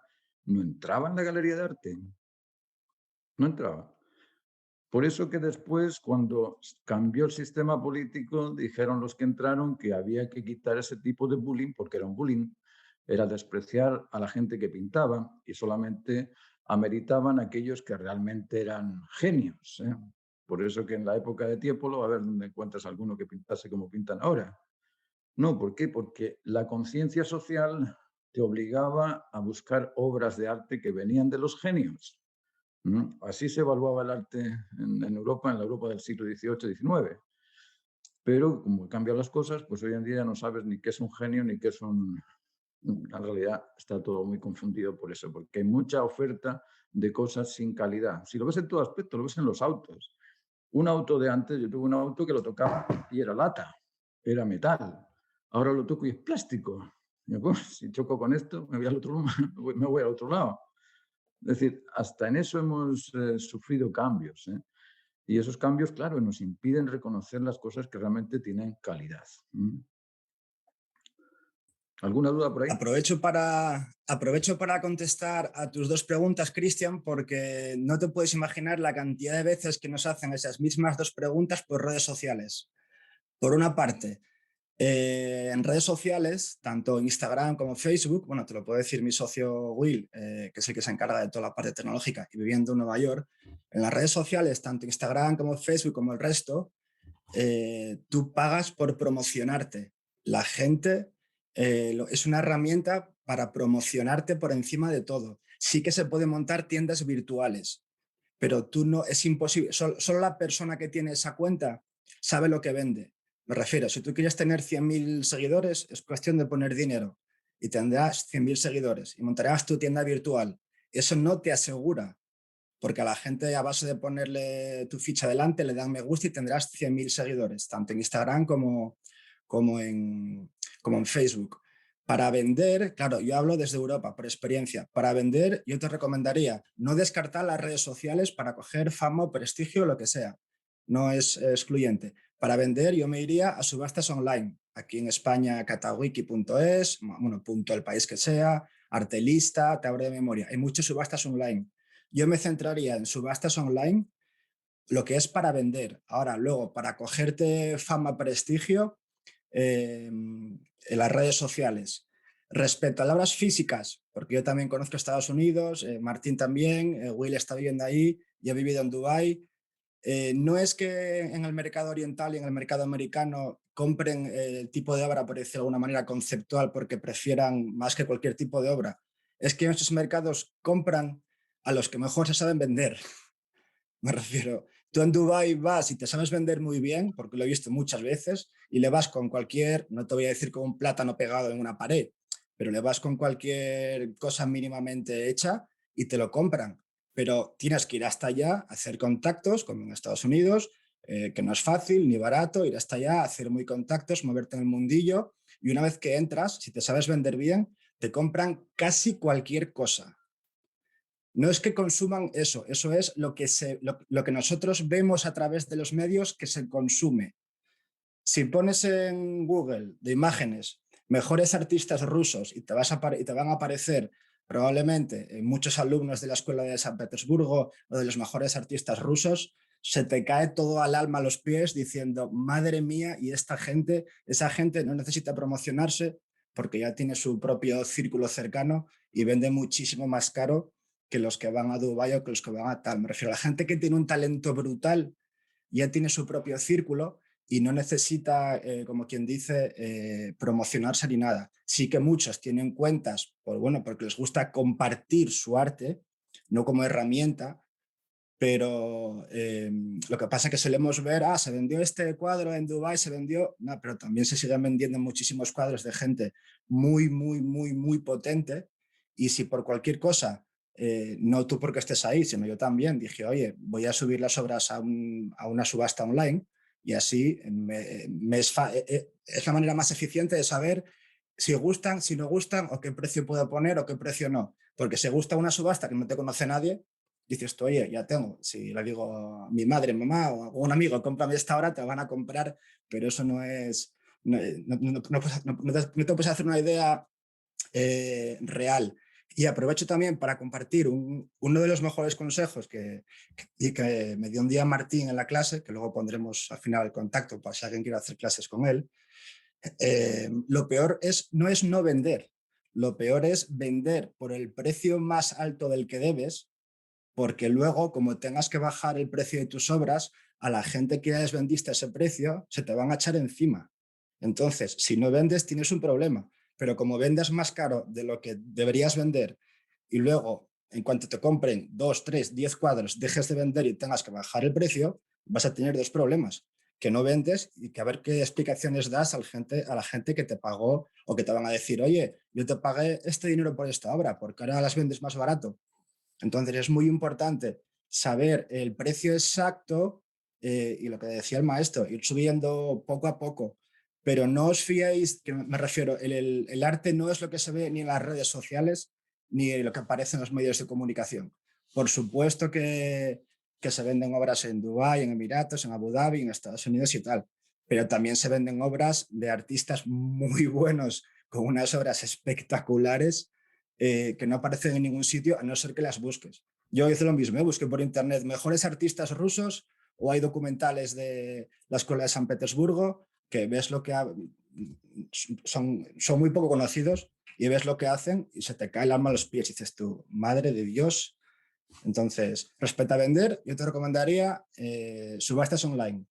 no entraba en la galería de arte. No entraba. Por eso que después, cuando cambió el sistema político, dijeron los que entraron que había que quitar ese tipo de bullying, porque era un bullying, era despreciar a la gente que pintaba y solamente ameritaban a aquellos que realmente eran genios. Por eso que en la época de Tiepolo, a ver dónde encuentras alguno que pintase como pintan ahora. No, ¿por qué? Porque la conciencia social te obligaba a buscar obras de arte que venían de los genios. Así se evaluaba el arte en Europa, en la Europa del siglo XVIII-XIX. Pero como cambian las cosas, pues hoy en día no sabes ni qué es un genio ni qué es un... En realidad está todo muy confundido por eso, porque hay mucha oferta de cosas sin calidad. Si lo ves en todo aspecto, lo ves en los autos. Un auto de antes, yo tuve un auto que lo tocaba y era lata, era metal. Ahora lo toco y es plástico. Y pues, si choco con esto, me voy al otro lado. Es decir, hasta en eso hemos sufrido cambios. Y esos cambios, claro, nos impiden reconocer las cosas que realmente tienen calidad. ¿Alguna duda por ahí? Aprovecho para contestar a tus dos preguntas, Cristian, porque no te puedes imaginar la cantidad de veces que nos hacen esas mismas dos preguntas por redes sociales. Por una parte, en redes sociales, tanto Instagram como Facebook, bueno, te lo puede decir mi socio Will, que es el que se encarga de toda la parte tecnológica y viviendo en Nueva York, en las redes sociales, tanto Instagram como Facebook como el resto, tú pagas por promocionarte. La gente es una herramienta para promocionarte por encima de todo. Sí que se pueden montar tiendas virtuales, pero tú no, es imposible. Solo la persona que tiene esa cuenta sabe lo que vende. Me refiero, si tú quieres tener 100.000 seguidores, es cuestión de poner dinero y tendrás 100.000 seguidores y montarás tu tienda virtual. Eso no te asegura, porque a la gente a base de ponerle tu ficha delante le dan me gusta y tendrás 100.000 seguidores, tanto en Instagram como en Facebook. Para vender, claro, yo hablo desde Europa por experiencia, para vender yo te recomendaría no descartar las redes sociales para coger fama o prestigio o lo que sea, no es excluyente. Para vender yo me iría a subastas online, aquí en España catawiki.es, bueno, punto el país que sea, Artelista, te hablo de memoria, hay muchas subastas online. Yo me centraría en subastas online, lo que es para vender. Ahora, luego, para cogerte fama, prestigio, en las redes sociales. Respecto a las obras físicas, porque yo también conozco Estados Unidos, Martín también, Will está viviendo ahí, yo he vivido en Dubái. No es que en el mercado oriental y en el mercado americano compren el tipo de obra, por decirlo de alguna manera, conceptual, porque prefieran más que cualquier tipo de obra. Es que en estos mercados compran a los que mejor se saben vender. Me refiero, tú en Dubái vas y te sabes vender muy bien, porque lo he visto muchas veces, y le vas con cualquier, no te voy a decir con un plátano pegado en una pared, pero le vas con cualquier cosa mínimamente hecha y te lo compran. Pero tienes que ir hasta allá, hacer contactos, como en Estados Unidos, que no es fácil ni barato, ir hasta allá, hacer muy contactos, moverte en el mundillo, y una vez que entras, si te sabes vender bien, te compran casi cualquier cosa. No es que consuman eso, eso es lo que nosotros vemos a través de los medios que se consume. Si pones en Google de imágenes mejores artistas rusos y y te van a aparecer probablemente muchos alumnos de la Escuela de San Petersburgo o de los mejores artistas rusos, se te cae todo al alma a los pies diciendo, madre mía, y esa gente no necesita promocionarse porque ya tiene su propio círculo cercano y vende muchísimo más caro que los que van a Dubái o que los que van a tal. Me refiero a la gente que tiene un talento brutal, ya tiene su propio círculo y no necesita, como quien dice, promocionarse ni nada. Sí que muchos tienen cuentas porque les gusta compartir su arte, no como herramienta, pero lo que pasa es que solemos ver, se vendió este cuadro en Dubái, se vendió, no, pero también se siguen vendiendo muchísimos cuadros de gente muy, muy, muy, muy potente, y si por cualquier cosa, no tú porque estés ahí, sino yo también, dije, oye, voy a subir las obras a una subasta online, y así es la manera más eficiente de saber si gustan, si no gustan, o qué precio puedo poner o qué precio no, porque si gusta una subasta que no te conoce nadie, dices tú, oye, ya tengo, si le digo a mi madre, mamá o a un amigo, cómprame esta hora, te van a comprar, pero eso no es, no te puedes hacer una idea real. Y aprovecho también para compartir uno de los mejores consejos que me dio un día Martín en la clase, que luego pondremos al final el contacto para si alguien quiere hacer clases con él. Lo peor no es no vender, lo peor es vender por el precio más alto del que debes, porque luego, como tengas que bajar el precio de tus obras, a la gente que ya les vendiste a ese precio, se te van a echar encima. Entonces, si no vendes, tienes un problema. Pero como vendes más caro de lo que deberías vender y luego, en cuanto te compren 2, 3, 10 cuadros, dejes de vender y tengas que bajar el precio, vas a tener dos problemas. Que no vendes y que a ver qué explicaciones das a la gente que te pagó o que te van a decir, oye, yo te pagué este dinero por esta obra, porque ahora las vendes más barato. Entonces es muy importante saber el precio exacto y lo que decía el maestro, ir subiendo poco a poco. Pero no os fiéis, que me refiero, el arte no es lo que se ve ni en las redes sociales ni lo que aparece en los medios de comunicación. Por supuesto que se venden obras en Dubái, en Emiratos, en Abu Dhabi, en Estados Unidos y tal, pero también se venden obras de artistas muy buenos, con unas obras espectaculares que no aparecen en ningún sitio a no ser que las busques. Yo hice lo mismo, busqué por internet mejores artistas rusos o hay documentales de la Escuela de San Petersburgo que ves lo que son muy poco conocidos y ves lo que hacen y se te cae el alma a los pies y dices tú, madre de Dios. Entonces, respecto a vender, yo te recomendaría subastas online.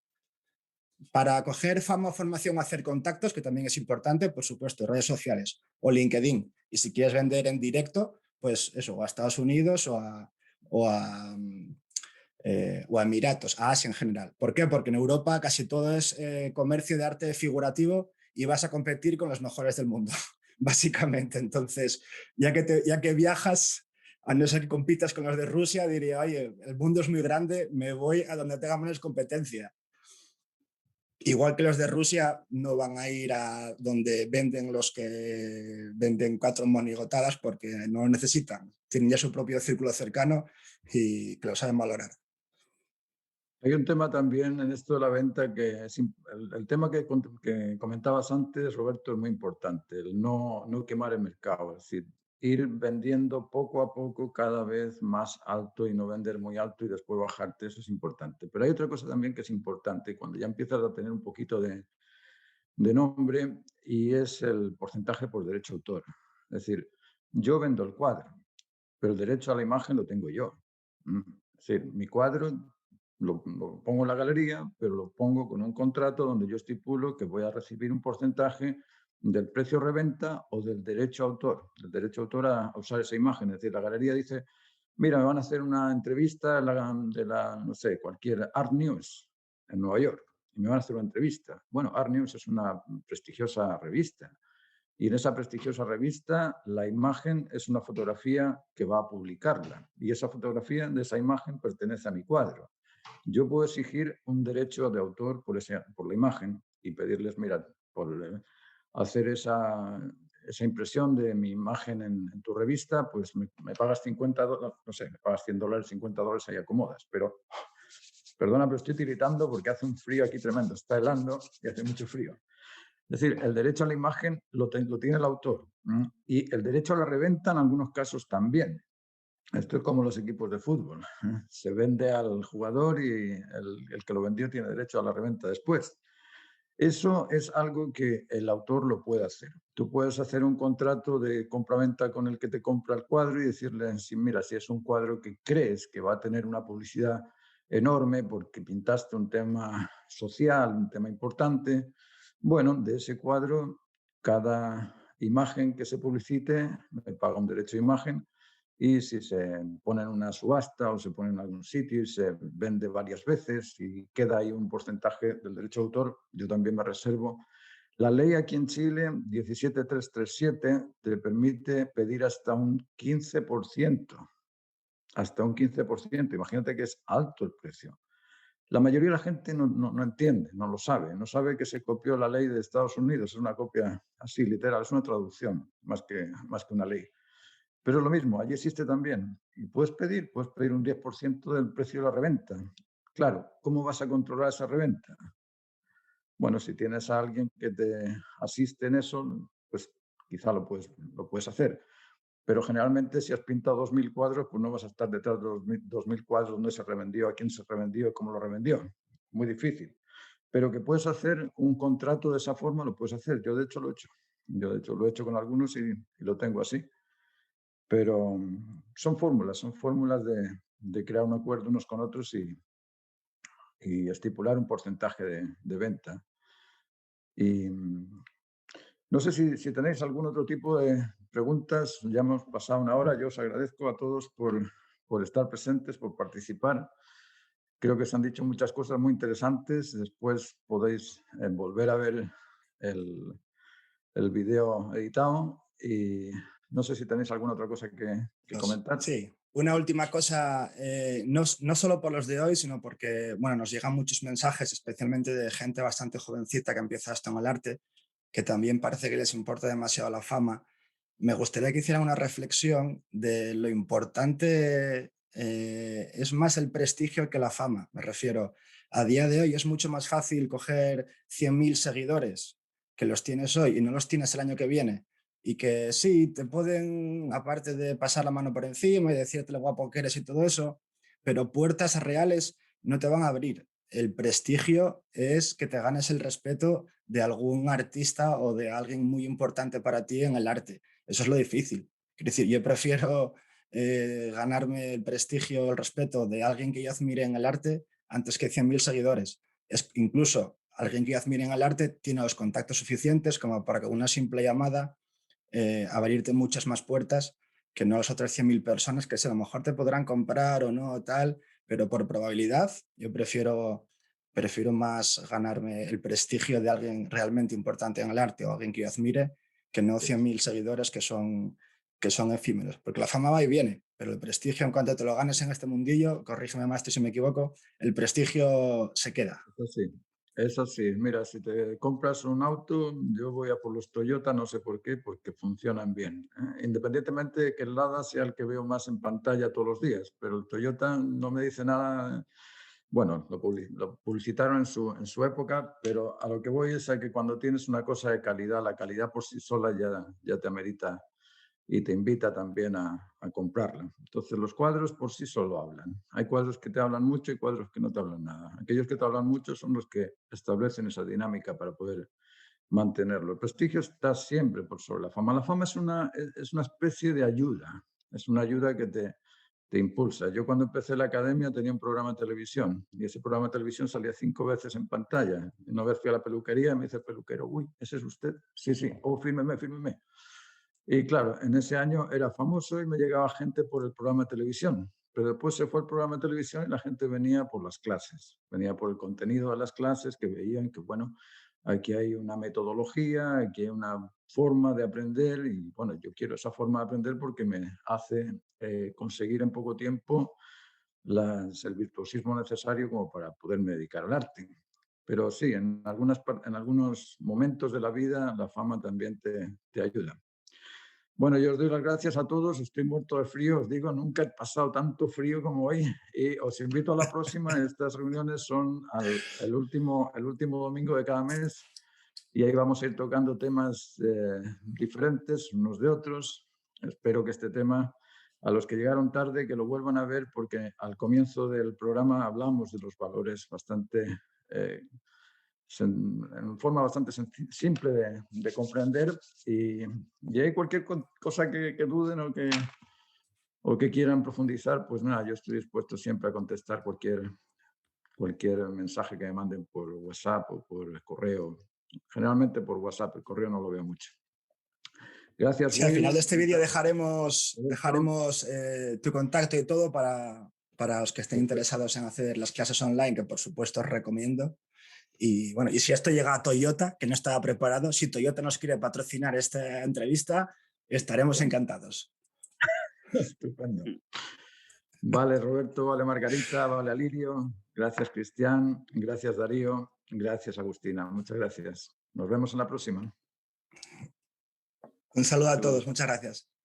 Para coger fama o formación o hacer contactos, que también es importante, por supuesto, redes sociales o LinkedIn. Y si quieres vender en directo, pues eso, o a Estados Unidos o a Emiratos, a Asia en general. ¿Por qué? Porque en Europa casi todo es comercio de arte figurativo y vas a competir con los mejores del mundo, básicamente. Entonces, ya que viajas, a no ser que compitas con los de Rusia, diría, oye, el mundo es muy grande, me voy a donde tenga menos competencia. Igual que los de Rusia no van a ir a donde venden los que venden 4 monigotadas porque no lo necesitan. Tienen ya su propio círculo cercano y que lo saben valorar. Hay un tema también en esto de la venta que es el tema que comentabas antes, Roberto, es muy importante, el no quemar el mercado, es decir, ir vendiendo poco a poco cada vez más alto y no vender muy alto y después bajarte, eso es importante. Pero hay otra cosa también que es importante cuando ya empiezas a tener un poquito de nombre y es el porcentaje por derecho de autor. Es decir, yo vendo el cuadro, pero el derecho a la imagen lo tengo yo. Es decir, mi cuadro lo pongo en la galería, pero lo pongo con un contrato donde yo estipulo que voy a recibir un porcentaje del precio reventa o del derecho a autor, a usar esa imagen. Es decir, la galería dice, mira, me van a hacer una entrevista de la no sé, cualquier Art News en Nueva York y me van a hacer una entrevista. Bueno, Art News es una prestigiosa revista. Y en esa prestigiosa revista, la imagen es una fotografía que va a publicarla. Y esa fotografía de esa imagen pertenece a mi cuadro. Yo puedo exigir un derecho de autor por la imagen y pedirles, mira, por hacer esa impresión de mi imagen en tu revista, pues me pagas $50, no sé, me pagas $100, $50, ahí acomodas. Pero, perdona, pero estoy tiritando porque hace un frío aquí tremendo. Está helando y hace mucho frío. Es decir, el derecho a la imagen lo tiene el autor y el derecho a la reventa en algunos casos también. Esto es como los equipos de fútbol. Se vende al jugador y el que lo vendió tiene derecho a la reventa después. Eso es algo que el autor lo puede hacer. Tú puedes hacer un contrato de compra-venta con el que te compra el cuadro y decirle, mira, si es un cuadro que crees que va a tener una publicidad enorme porque pintaste un tema social, un tema importante, bueno, de ese cuadro, cada imagen que se publicite me paga un derecho de imagen y si se pone en una subasta o se pone en algún sitio y se vende varias veces y queda ahí un porcentaje del derecho de autor, yo también me reservo. La ley aquí en Chile, 17337, te permite pedir hasta un 15%. Hasta un 15%. Imagínate que es alto el precio. La mayoría de la gente no entiende, no lo sabe. No sabe que se copió la ley de Estados Unidos. Es una copia así, literal, es una traducción más que una ley. Pero es lo mismo, allí existe también. Y puedes pedir un 10% del precio de la reventa. Claro, ¿cómo vas a controlar esa reventa? Bueno, si tienes a alguien que te asiste en eso, pues quizá lo puedes hacer. Pero generalmente si has pintado 2.000 cuadros, pues no vas a estar detrás de los 2.000 cuadros donde se revendió, a quién se revendió, cómo lo revendió. Muy difícil. Pero que puedes hacer un contrato de esa forma, lo puedes hacer. Yo de hecho lo he hecho. Yo de hecho lo he hecho con algunos y lo tengo así. Pero son fórmulas de crear un acuerdo unos con otros y estipular un porcentaje de venta. Y no sé si tenéis algún otro tipo de preguntas. Ya hemos pasado una hora. Yo os agradezco a todos por estar presentes, por participar. Creo que se han dicho muchas cosas muy interesantes. Después podéis volver a ver el video editado. Y no sé si tenéis alguna otra cosa que comentar. Sí, una última cosa, no solo por los de hoy, sino porque bueno, nos llegan muchos mensajes, especialmente de gente bastante jovencita que empieza esto en el arte, que también parece que les importa demasiado la fama. Me gustaría que hicieran una reflexión de lo importante es más el prestigio que la fama. Me refiero, a día de hoy es mucho más fácil coger 100.000 seguidores que los tienes hoy y no los tienes el año que viene, y que sí, te pueden, aparte de pasar la mano por encima y decirte lo guapo que eres y todo eso, pero puertas reales no te van a abrir. El prestigio es que te ganes el respeto de algún artista o de alguien muy importante para ti en el arte. Eso es lo difícil. Quiero decir, yo prefiero ganarme el prestigio o el respeto de alguien que yo admire en el arte antes que 100.000 seguidores. Incluso alguien que yo admire en el arte tiene los contactos suficientes como para que una simple llamada abrirte muchas más puertas que no las otras 100.000 personas que a lo mejor te podrán comprar o no, tal, pero por probabilidad yo prefiero más ganarme el prestigio de alguien realmente importante en el arte o alguien que yo admire que no 100.000 seguidores que son efímeros, porque la fama va y viene, pero el prestigio, en cuanto te lo ganes en este mundillo, corrígeme más si me equivoco, el prestigio se queda. Eso sí, eso sí. Mira, si te compras un auto, yo voy a por los Toyota, no sé por qué, porque funcionan bien. Independientemente de que el Lada sea el que veo más en pantalla todos los días, pero el Toyota no me dice nada. Bueno, lo publicitaron en su época, pero a lo que voy es a que cuando tienes una cosa de calidad, la calidad por sí sola ya te amerita y te invita también a comprarla. Entonces, los cuadros por sí solo hablan. Hay cuadros que te hablan mucho y cuadros que no te hablan nada. Aquellos que te hablan mucho son los que establecen esa dinámica para poder mantenerlo. El prestigio está siempre por sobre la fama. La fama es una especie de ayuda, es una ayuda que te impulsa. Yo cuando empecé la academia tenía un programa de televisión y ese programa de televisión salía 5 veces en pantalla. Una vez fui a la peluquería y me dice el peluquero, uy, ¿ese es usted? Sí, sí, oh, fírmeme, fírmeme. Y claro, en ese año era famoso y me llegaba gente por el programa de televisión. Pero después se fue el programa de televisión y la gente venía por las clases, venía por el contenido de las clases, que veían que, bueno, aquí hay una metodología, aquí hay una forma de aprender y, bueno, yo quiero esa forma de aprender porque me hace conseguir en poco tiempo el virtuosismo necesario como para poderme dedicar al arte. Pero sí, en algunos momentos de la vida la fama también te ayuda. Bueno, yo os doy las gracias a todos. Estoy muerto de frío, os digo, nunca he pasado tanto frío como hoy. Y os invito a la próxima. Estas reuniones son el último domingo de cada mes y ahí vamos a ir tocando temas diferentes unos de otros. Espero que este tema, a los que llegaron tarde, que lo vuelvan a ver, porque al comienzo del programa hablamos de los valores bastante en forma bastante simple de comprender y hay cualquier cosa que duden o que quieran profundizar, pues nada, yo estoy dispuesto siempre a contestar cualquier mensaje que me manden por WhatsApp o por correo. Generalmente por WhatsApp, el correo no lo veo mucho. Gracias, Sí, al final de este vídeo dejaremos tu contacto y todo para los que estén interesados en hacer las clases online, que por supuesto os recomiendo. Y bueno, y si esto llega a Toyota, que no estaba preparado, si Toyota nos quiere patrocinar esta entrevista, estaremos encantados. Estupendo. Vale, Roberto, vale, Margarita, vale, Alirio. Gracias, Cristian. Gracias, Darío. Gracias, Agustina. Muchas gracias. Nos vemos en la próxima. Un saludo a todos. Muchas gracias.